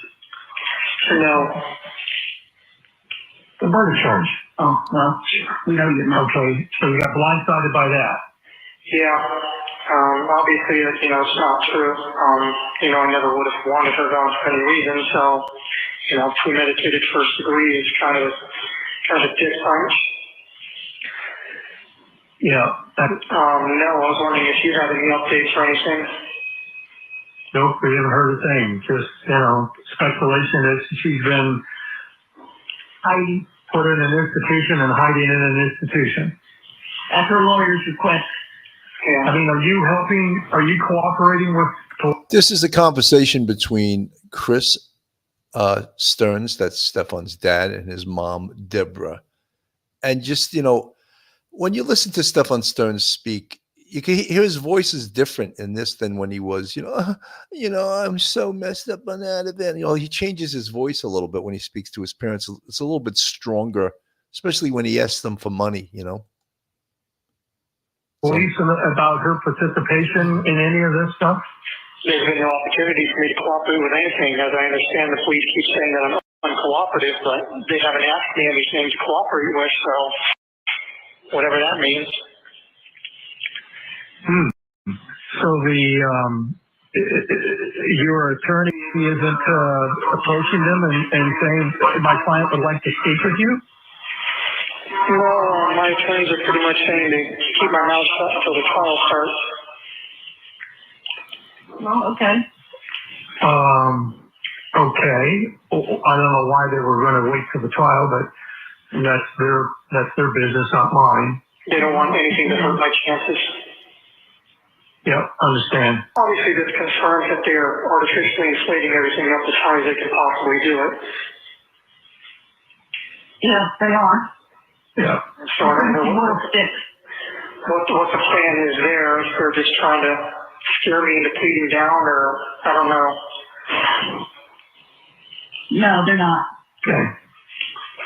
No. The murder charge? Oh, well, we know you're not. Okay, so you got blindsided by that? Yeah. Obviously, it's not true. I never would have wanted her gone for any reason, so, premeditated first degree is kind of a dick punch. Yeah. No, I was wondering if you had any updates or anything. Nope, we haven't heard a thing. Just, speculation that she's been hiding, put in an institution and hiding in an institution. At her lawyer's request. Yeah. I mean, are you cooperating with? This is a conversation between Chris Sterns, that's Stephan's dad, and his mom, Deborah. And just, when you listen to Stephan Sterns speak, you can hear his voice is different in this than when he was, I'm so messed up on that event. He changes his voice a little bit when he speaks to his parents. It's a little bit stronger, especially when he asks them for money, Police about her participation in any of this stuff? There's been no opportunity for me to cooperate with anything. As I understand, the police keep saying that I'm uncooperative, but they haven't asked me anything to cooperate with, so whatever that means. So your attorney isn't approaching them and saying, my client would like to speak with you? No, my attorneys are pretty much saying to keep my mouth shut until the trial starts. Well, okay. Okay. I don't know why they were going to wait for the trial, but that's their business, not mine. They don't want anything to hurt my chances. Yep, understand. Obviously, this confirms that they're artificially inflating everything up as high as they can possibly do it. Yeah, they are. Yeah. So I don't know what the plan is there. If they're just trying to scare me into pleading down, or I don't know. No, they're not. Okay.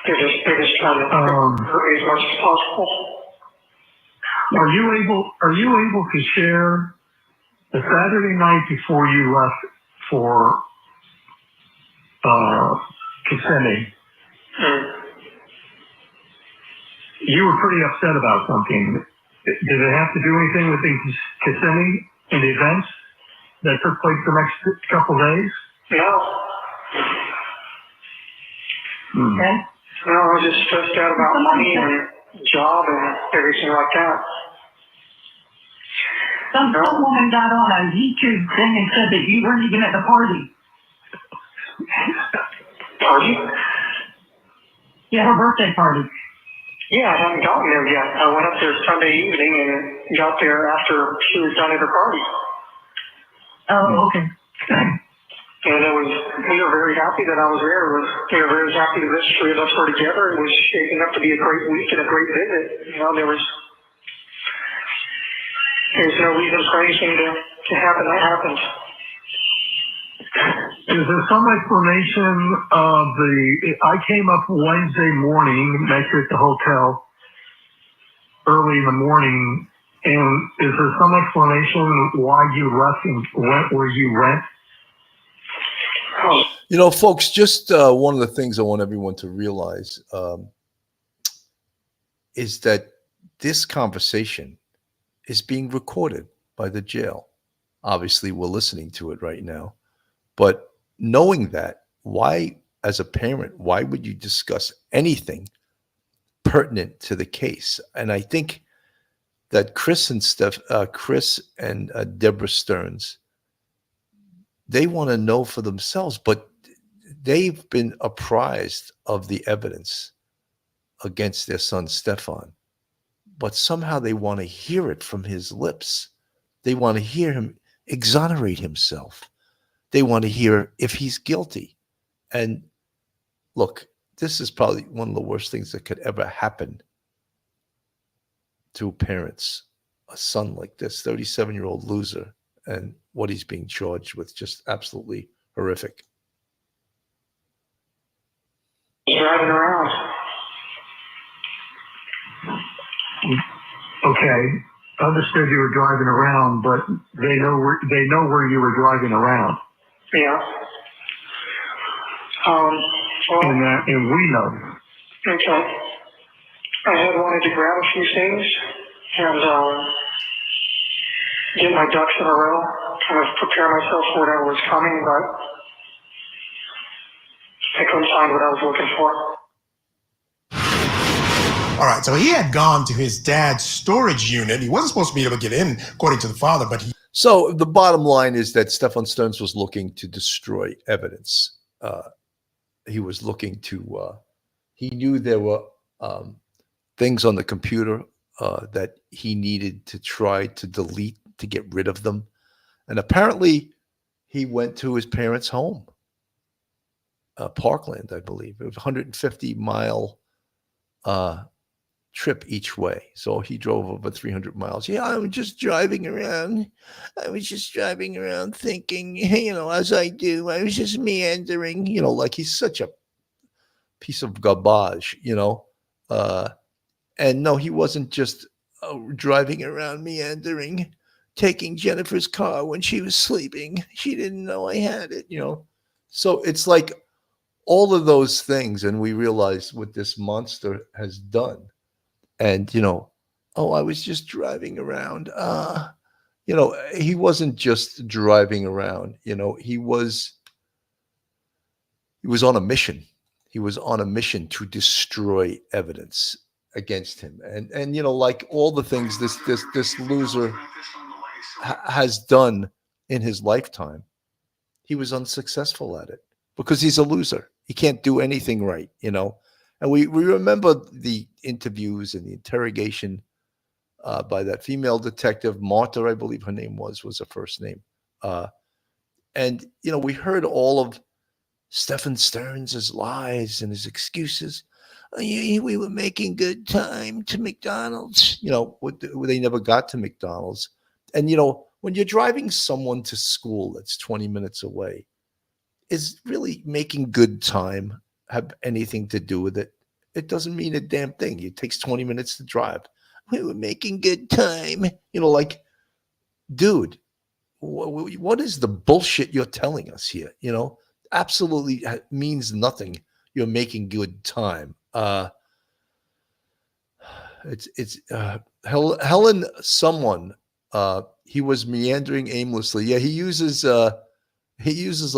They're just trying to hurt me as much as possible. Are you able to share the Saturday night before you left for Kissimmee? You were pretty upset about something. Did it have to do anything with the Kissimmee and the events that took place the next couple days? No. Okay. No, I was just stressed out about money and job and everything like that. Some woman got on a YouTube thing and said that you weren't even at the party. Party? Yeah, her birthday party. Yeah, I haven't gotten there yet. I went up there Sunday evening and got there after she was done at her party. Oh, okay. And we were very happy that I was there. We were very happy that the three of us were together. It was shaping up to be a great week and a great visit. There was no reason for anything to happen that happened. Is there some explanation of I came up Wednesday morning, met you at the hotel early in the morning, and is there some explanation why you left and went where you went? You know, folks, just one of the things I want everyone to realize is that this conversation is being recorded by the jail. Obviously, we're listening to it right now. But knowing that, why, as a parent, why would you discuss anything pertinent to the case? And I think that Chris and Deborah Sterns, they want to know for themselves, but they've been apprised of the evidence against their son, Stephan. But somehow they want to hear it from his lips. They want to hear him exonerate himself. They want to hear if he's guilty. And look, this is probably one of the worst things that could ever happen to parents. A son like this, 37-year-old loser, and what he's being charged with, just absolutely horrific. Driving around. Okay, understood you were driving around, but they know where you were driving around. Yeah. And we know. Okay. I had wanted to grab a few things and get my ducks in a row, kind of prepare myself for whatever was coming, but I couldn't find what I was looking for. All right, so he had gone to his dad's storage unit. He wasn't supposed to be able to get in, according to the father, but he... So the bottom line is that Stephan Sterns was looking to destroy evidence. He was looking to... he knew there were things on the computer that he needed to try to delete, to get rid of them. And apparently he went to his parents' home, Parkland, I believe. It was a 150-mile trip each way. So he drove over 300 miles. Yeah, I was just driving around. I was just driving around thinking, as I do. I was just meandering, like he's such a piece of garbage, and no, he wasn't just driving around meandering, taking Jennifer's car when she was sleeping. She didn't know I had it, So it's like all of those things. And we realize what this monster has done. And, I was just driving around. He wasn't just driving around, he was on a mission. He was on a mission to destroy evidence against him. And like all the things this loser has done in his lifetime, he was unsuccessful at it because he's a loser. He can't do anything right, And we remember the interviews and the interrogation by that female detective, Martha, I believe her name was her first name. And, we heard all of Stephan Sterns' lies and his excuses. We were making good time to McDonald's. They never got to McDonald's. And, when you're driving someone to school that's 20 minutes away, is really making good time have anything to do with it? It doesn't mean a damn thing. It takes 20 minutes to drive. We were making good time. Dude, what is the bullshit you're telling us here? Absolutely means nothing. You're making good time. Helen someone, he was meandering aimlessly. Yeah, he uses a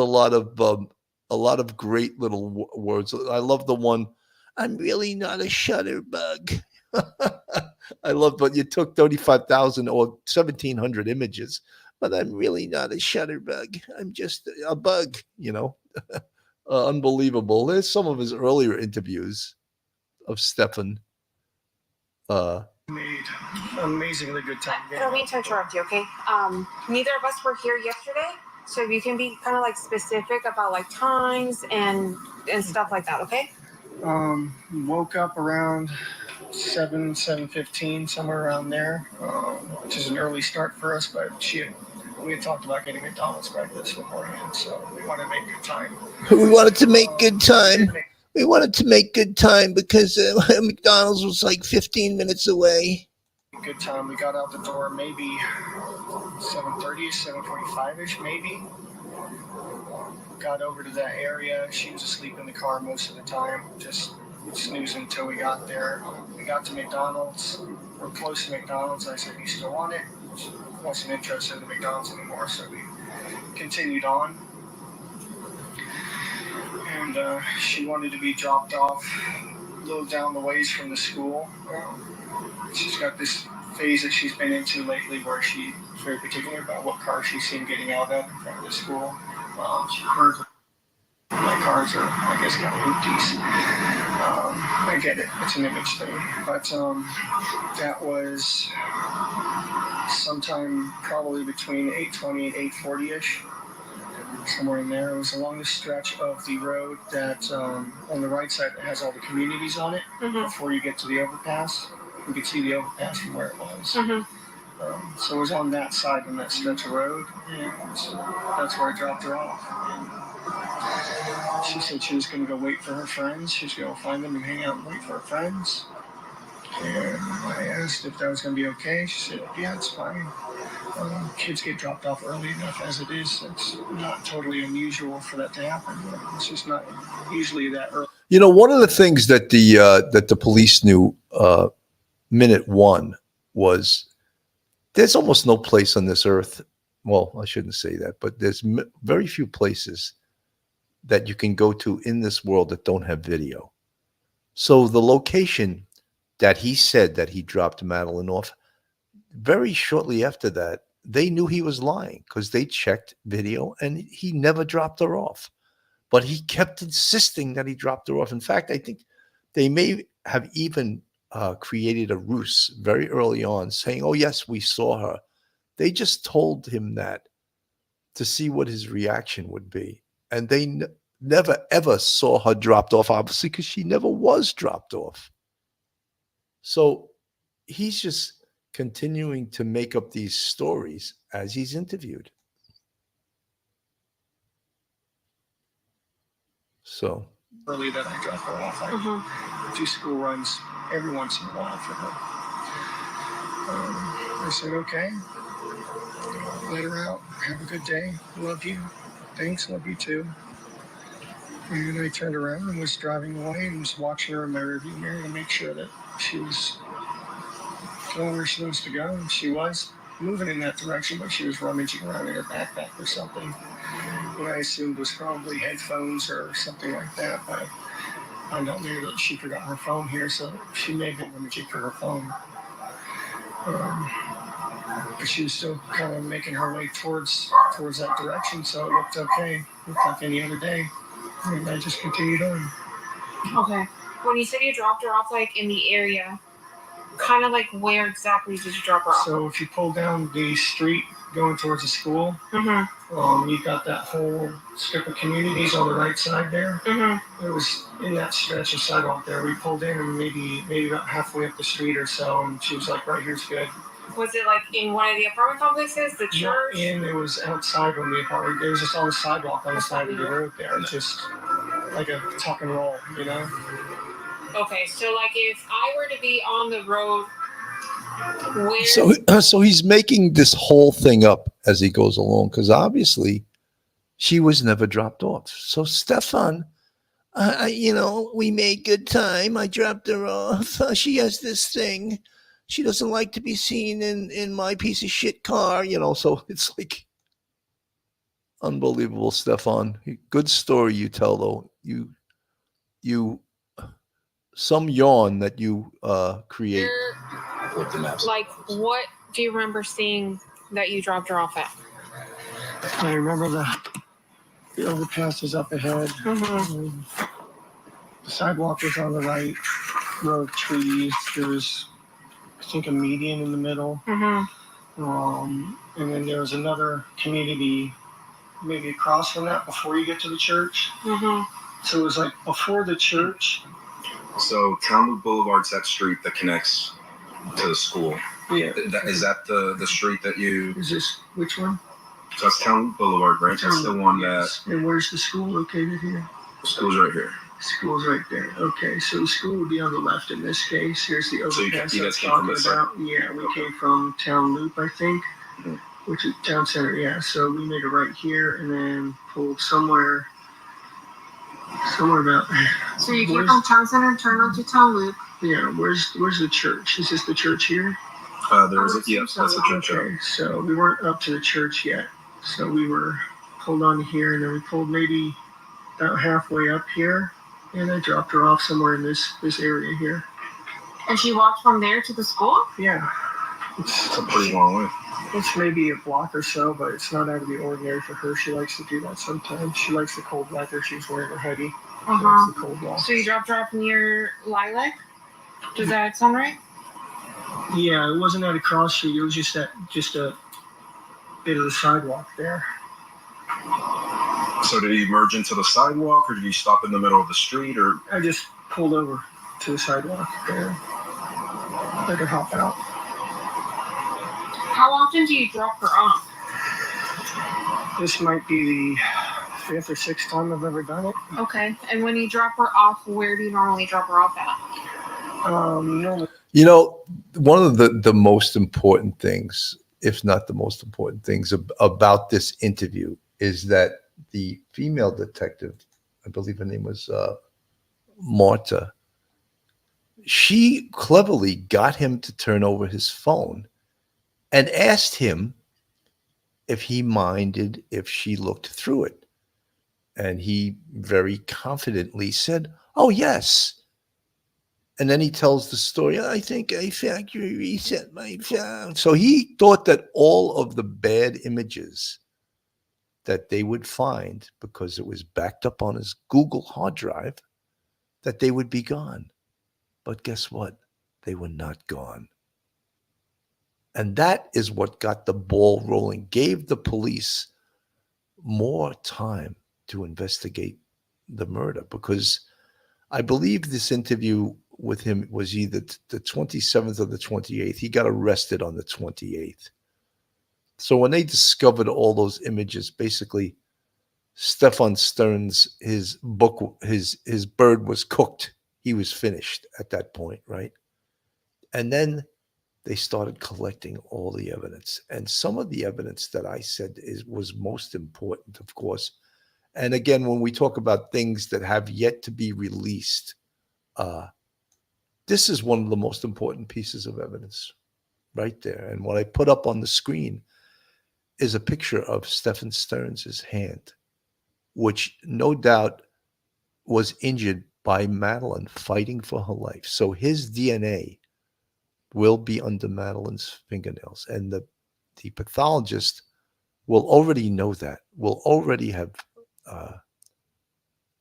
lot of great little words. I love the one, I'm really not a shutterbug. I love, but you took 35,000 or 1,700 images, but I'm really not a shutterbug. I'm just a bug, unbelievable. There's some of his earlier interviews of Stephan. Made amazingly good time. I don't mean to interrupt you, okay? Neither of us were here yesterday, so if you can be kind of like specific about like times and stuff like that, okay? Woke up around 7:15, somewhere around there, which is an early start for us, but she had we had talked about getting McDonald's breakfast beforehand, so we wanted to make good time. We wanted to make good time. We wanted to make good time because McDonald's was like 15 minutes away. Good time. We got out the door maybe 7:30, 7:45ish, maybe. Got over to that area. She was asleep in the car most of the time, just snoozing until we got there. We got to McDonald's. We're close to McDonald's. I said, "You still want it?" She wasn't interested in the McDonald's anymore, so we continued on. And she wanted to be dropped off a little down the ways from the school. She's got this phase that she's been into lately where she's very particular about what car she's seen getting out of in front of the school. My cars are, I guess, kind of hoopties. I get it. It's an image thing. But that was sometime probably between 8:20 and 8:40ish. Somewhere in there. It was along the stretch of the road that on the right side that has all the communities on it. Before you get to the overpass. You could see the overpass from where it was. So it was on that side on that stretch of road, and that's where I dropped her off. She said she was going to go wait for her friends. She was going to go find them and hang out and wait for her friends. And I asked if that was going to be okay. She said, "Yeah, it's fine. Kids get dropped off early enough as it is. It's not totally unusual for that to happen. It's just not usually that early." You know, one of the things that the police knew minute one was there's almost no place on this earth. Well, I shouldn't say that, but there's very few places that you can go to in this world that don't have video. So the location that he said that he dropped Madeline off, very shortly after that, they knew he was lying because they checked video and he never dropped her off. But he kept insisting that he dropped her off. In fact, I think they may have even created a ruse very early on saying, "Oh, yes, we saw her." They just told him that to see what his reaction would be. And they never, ever saw her dropped off, obviously, because she never was dropped off. So he's just continuing to make up these stories as he's interviewed. So early that I dropped her off. I do school runs every once in a while for her. I said, "Okay, let her out. Have a good day. Love you. Thanks. Love you too." And I turned around and was driving away and was watching her in my rearview mirror to make sure that she was going where she wants to go. And she was moving in that direction, but she was rummaging around in her backpack or something. What I assumed was probably headphones or something like that, but I found out later that she forgot her phone here, so she may have been rummaging for her phone. But she was still kind of making her way towards that direction, so it looked okay. It looked like any other day. And I just continued on. Okay. When you said you dropped her off, like in the area, kind of like where exactly did you drop her off? So if you pull down the street going towards the school, you've got that whole strip of communities on the right side there. It was in that stretch of sidewalk there. We pulled in and maybe about halfway up the street or so, and she was like, "Right here's good." Was it like in one of the apartment complexes, the church? It was outside on the apartment. It was just on the sidewalk on the side of the road there, just like a tuck and roll, you know? Okay, so like if I were to be on the road, where? So he's making this whole thing up as he goes along because obviously she was never dropped off. So Stephan, we made good time. I dropped her off. She has this thing. She doesn't like to be seen in my piece of shit car, so it's like unbelievable, Stephan. Good story you tell, though. You some yawn that you create. With the maps. Like, what do you remember seeing that you dropped her off at? I remember the overpass is up ahead. The sidewalk was on the right, row of trees. There was, I think, a median in the middle. And then there was another community maybe across from that before you get to the church. So it was like before the church. So Talmud Boulevard's that street that connects to the school. Yeah. Is that the street that you... Is this, which one? So that's Town Loop Boulevard, right? That's the one that. And where's the school located here? The school's right here. School's right there. Okay, so the school would be on the left in this case. Here's the overpass you I guys was came from talking this side? about. Yeah, we came from Town Loop, I think, which is Town Center. Yeah, so we made a right here and then pulled somewhere about. So you came from Town Center and turned onto Town Loop. Yeah, where's the church? Is this the church here? There's that's the church. Okay, so we weren't up to the church yet. So we were pulled on here and then we pulled maybe about halfway up here. And I dropped her off somewhere in this area here. And she walked from there to the school? Yeah. It's a pretty long way. It's maybe a block or so, but it's not out of the ordinary for her. She likes to do that sometimes. She likes the cold weather. She's wearing her hoodie. She likes the cold walk. So you dropped her off near Lilac? Does that sound right? Yeah, it wasn't at a cross street. It was just a bit of the sidewalk there. So did he merge into the sidewalk, or did he stop in the middle of the street, or? I just pulled over to the sidewalk there. Let her hop out. How often do you drop her off? This might be the 5th or 6th time I've ever done it. Okay. And when you drop her off, where do you normally drop her off at? Normally. You know, one of the most important things, if not the most important things about this interview is that the female detective, I believe her name was Marta, she cleverly got him to turn over his phone and asked him if he minded if she looked through it. And he very confidently said, "Oh, yes." And then he tells the story, "I think I factory reset my phone." So he thought that all of the bad images that they would find, because it was backed up on his Google hard drive, that they would be gone. But guess what? They were not gone. And that is what got the ball rolling, gave the police more time to investigate the murder, because I believe this interview with him was either the 27th or the 28th. He got arrested on the 28th. So when they discovered all those images, basically Stephan Sterns, his book, his bird was cooked. He was finished at that point, right? And then they started collecting all the evidence. And some of the evidence that I said was most important, of course. And again, when we talk about things that have yet to be released, this is one of the most important pieces of evidence right there. And what I put up on the screen is a picture of Stephan Sterns' hand, which no doubt was injured by Madeline fighting for her life. So his DNA will be under Madeline's fingernails. And the pathologist will already know that, will already have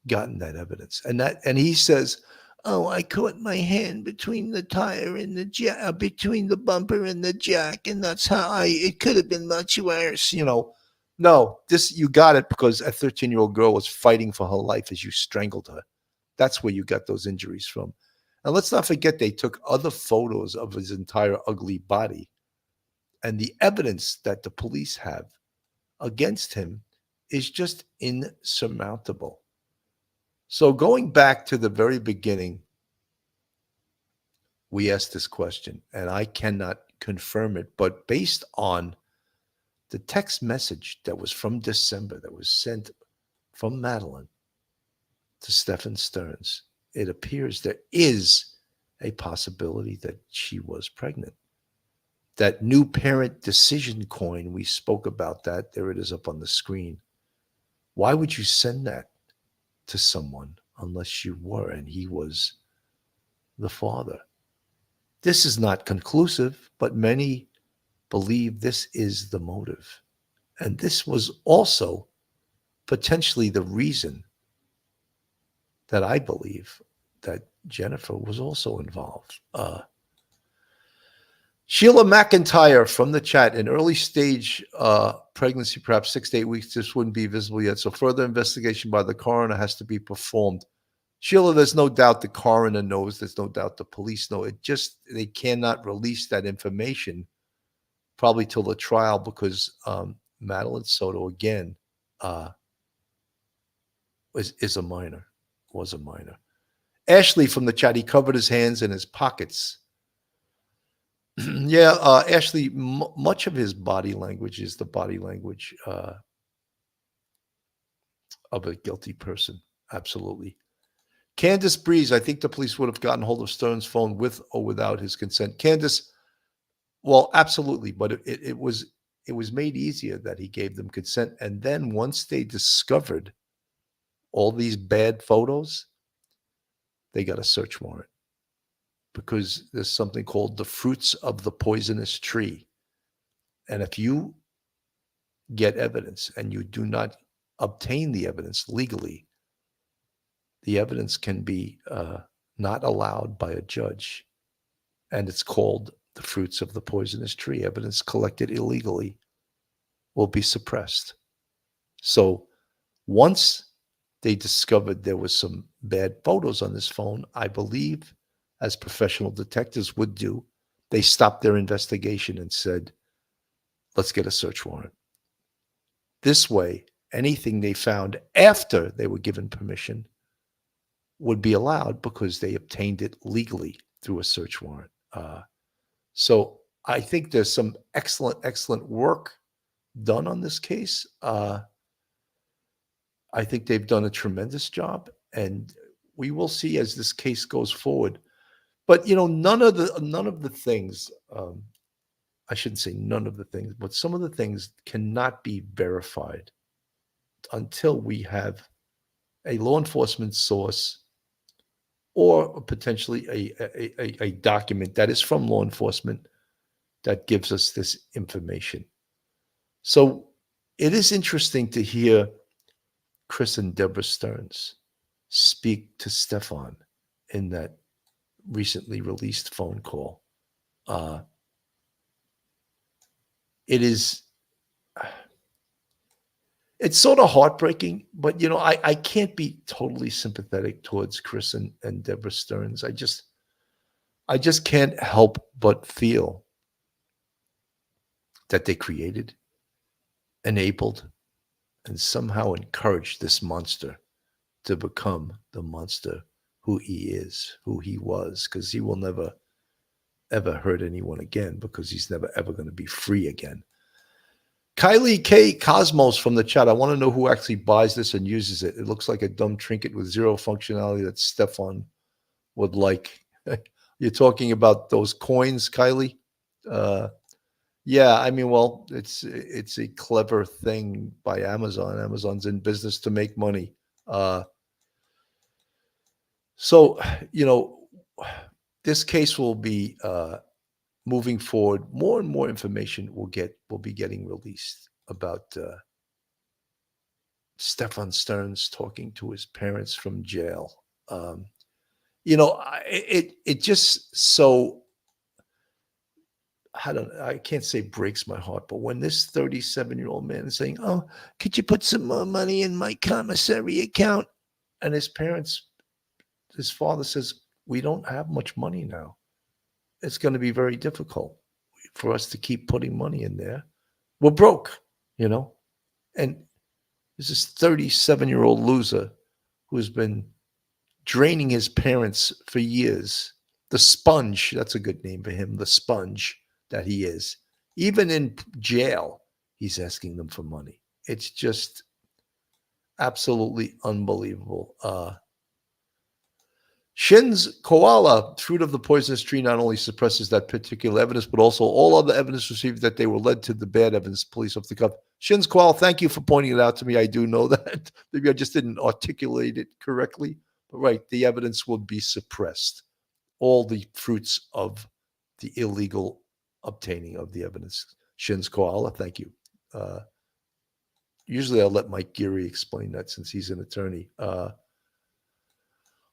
gotten that evidence. And he says, "Oh, I caught my hand between the tire and the jack, between the bumper and the jack, and that's how it could have been much worse." You know, no, you got it because a 13-year-old girl was fighting for her life as you strangled her. That's where you got those injuries from. And let's not forget, they took other photos of his entire ugly body. And the evidence that the police have against him is just insurmountable. So going back to the very beginning, we asked this question, and I cannot confirm it, but based on the text message that was from December that was sent from Madeline to Stephan Sterns, it appears there is a possibility that she was pregnant. That new parent decision coin, we spoke about that. There it is up on the screen. Why would you send that to someone unless you were and he was the father? This is not conclusive, but many believe this is the motive. And this was also potentially the reason that I believe that Jennifer was also involved. Sheila McIntyre from the chat, in early stage pregnancy, perhaps 6 to 8 weeks, this wouldn't be visible yet. So further investigation by the coroner has to be performed. Sheila, there's no doubt the coroner knows. There's no doubt the police know. They cannot release that information probably till the trial, because Madeline Soto, again, is a minor, was a minor. Ashley from the chat, he covered his hands in his pockets. Yeah, Ashley, much of his body language is the body language of a guilty person. Absolutely. Candace Breeze, I think the police would have gotten hold of Sterns' phone with or without his consent. Candace, well, absolutely, but it was made easier that he gave them consent. And then once they discovered all these bad photos, they got a search warrant because there's something called the fruits of the poisonous tree. And if you get evidence and you do not obtain the evidence legally, the evidence can be not allowed by a judge. And it's called the fruits of the poisonous tree. Evidence collected illegally will be suppressed. So once they discovered there was some bad photos on this phone, I believe, as professional detectives would do, they stopped their investigation and said, let's get a search warrant. This way, anything they found after they were given permission would be allowed because they obtained it legally through a search warrant. So I think there's some excellent work done on this case. I think they've done a tremendous job, and we will see as this case goes forward. But none of the things. I shouldn't say none of the things, but some of the things cannot be verified until we have a law enforcement source or potentially a document that is from law enforcement that gives us this information. So it is interesting to hear Chris and Deborah Sterns speak to Stephan in that recently released phone call. It's sort of heartbreaking, but I can't be totally sympathetic towards Chris and Deborah Sterns. I just can't help but feel that they created, enabled, and somehow encouraged this monster to become the monster who he is, who he was, because he will never, ever hurt anyone again because he's never, ever going to be free again. Kylie K. Cosmos from the chat. I want to know who actually buys this and uses it. It looks like a dumb trinket with zero functionality that Stephan would like. You're talking about those coins, Kylie? Yeah, I mean, well, it's a clever thing by Amazon. Amazon's in business to make money. So, this case will be moving forward. More and more information will be getting released about Stephan Sterns talking to his parents from jail. It just so I can't say breaks my heart, but when this 37-year-old man is saying, "Oh, could you put some more money in my commissary account?" and his father says, "We don't have much money now. It's going to be very difficult for us to keep putting money in there. We're broke, And there's this 37-year-old loser who's been draining his parents for years. The sponge, that's a good name for him, the sponge that he is. Even in jail, he's asking them for money. It's just absolutely unbelievable. Shin's koala, fruit of the poisonous tree, not only suppresses that particular evidence, but also all other evidence received that they were led to the bad evidence. Police off the cuff. Shin's koala, thank you for pointing it out to me. I do know that. Maybe I just didn't articulate it correctly. But right, the evidence will be suppressed. All the fruits of the illegal obtaining of the evidence. Shin's koala, thank you. Usually I'll let Mike Geary explain that since he's an attorney.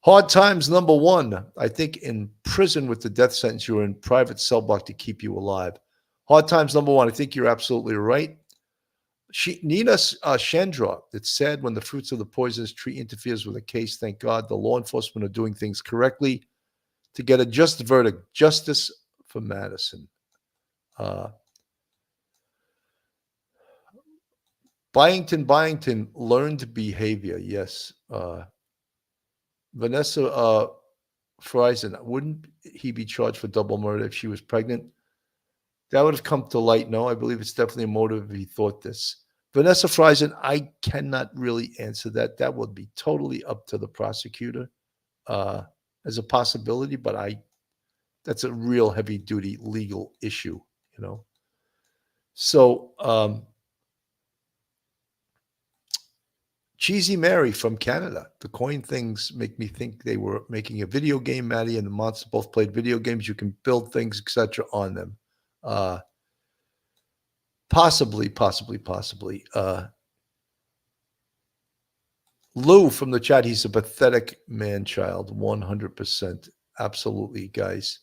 Hard times, number one. I think in prison with the death sentence, you're in private cell block to keep you alive. Hard times, number one. I think you're absolutely right. Nina Chandra, it's sad when the fruits of the poisonous tree interferes with a case. Thank God the law enforcement are doing things correctly to get a just verdict. Justice for Madison. Byington, learned behavior. Yes. Vanessa Friesen, wouldn't he be charged for double murder if she was pregnant? That would have come to light. No, I believe it's definitely a motive if he thought this. Vanessa Friesen, I cannot really answer that. That would be totally up to the prosecutor as a possibility, but that's a real heavy-duty legal issue, you know. So, Cheesy Mary from Canada. The coin things make me think they were making a video game. Maddie and the monster both played video games. You can build things, etc., on them. Possibly. Lou from the chat, he's a pathetic man-child, 100%. Absolutely, guys.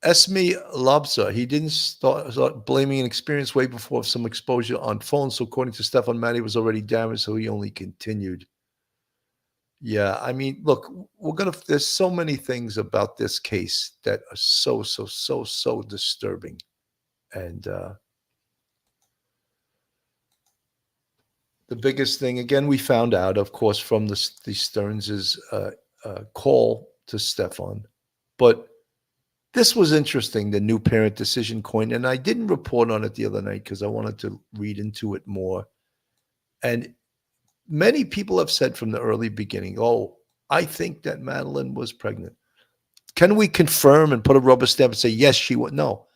Esme Lobsa, he didn't start blaming an experience way before some exposure on phones. So according to Stephan, Maddie was already damaged, so he only continued. Yeah, I mean, look, there's so many things about this case that are so disturbing. And the biggest thing, again, we found out, of course, from the Sterns' call to Stephan. But this was interesting, the new parent decision coin. And I didn't report on it the other night because I wanted to read into it more. And many people have said from the early beginning, oh, I think that Madeline was pregnant. Can we confirm and put a rubber stamp and say, yes, she was? No.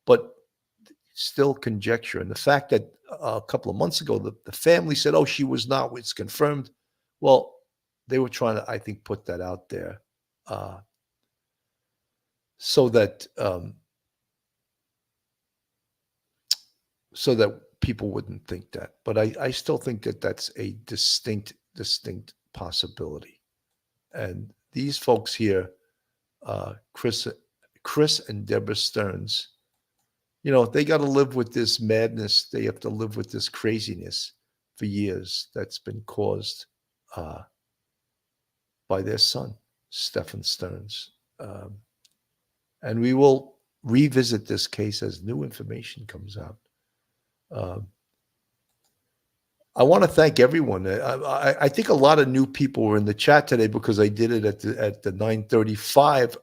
But still conjecture. And the fact that a couple of months ago, the family said, oh, she was not, it's confirmed. Well, they were trying to, I think, put that out there so that people wouldn't think that. But I still think that that's a distinct possibility. And these folks here, Chris and Deborah Sterns, you know, they got to live with this madness. They have to live with this craziness for years that's been caused by their son, Stephan Sterns. And we will revisit this case as new information comes out. I want to thank everyone. I think a lot of new people were in the chat today because I did it at the 9:35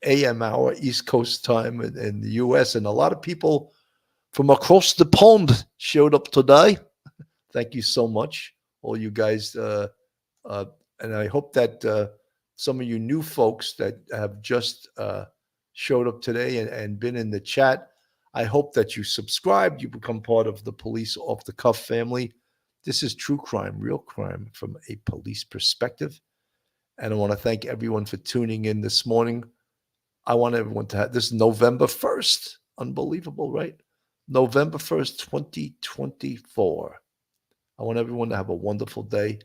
a.m. hour East Coast time in the U.S. And a lot of people from across the pond showed up today. Thank you so much, all you guys. And I hope that some of you new folks that have just showed up today and been in the chat, I hope that you subscribed, you become part of the Police Off the Cuff family. This is true crime, real crime from a police perspective. And I want to thank everyone for tuning in this morning. I want everyone to have this November 1st. Unbelievable, right? November 1st, 2024. I want everyone to have a wonderful day.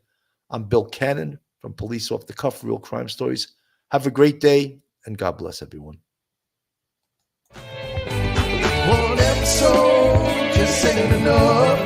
I'm Bill Cannon from Police Off the Cuff, Real Crime Stories. Have a great day, and God bless everyone. One episode just ain't enough.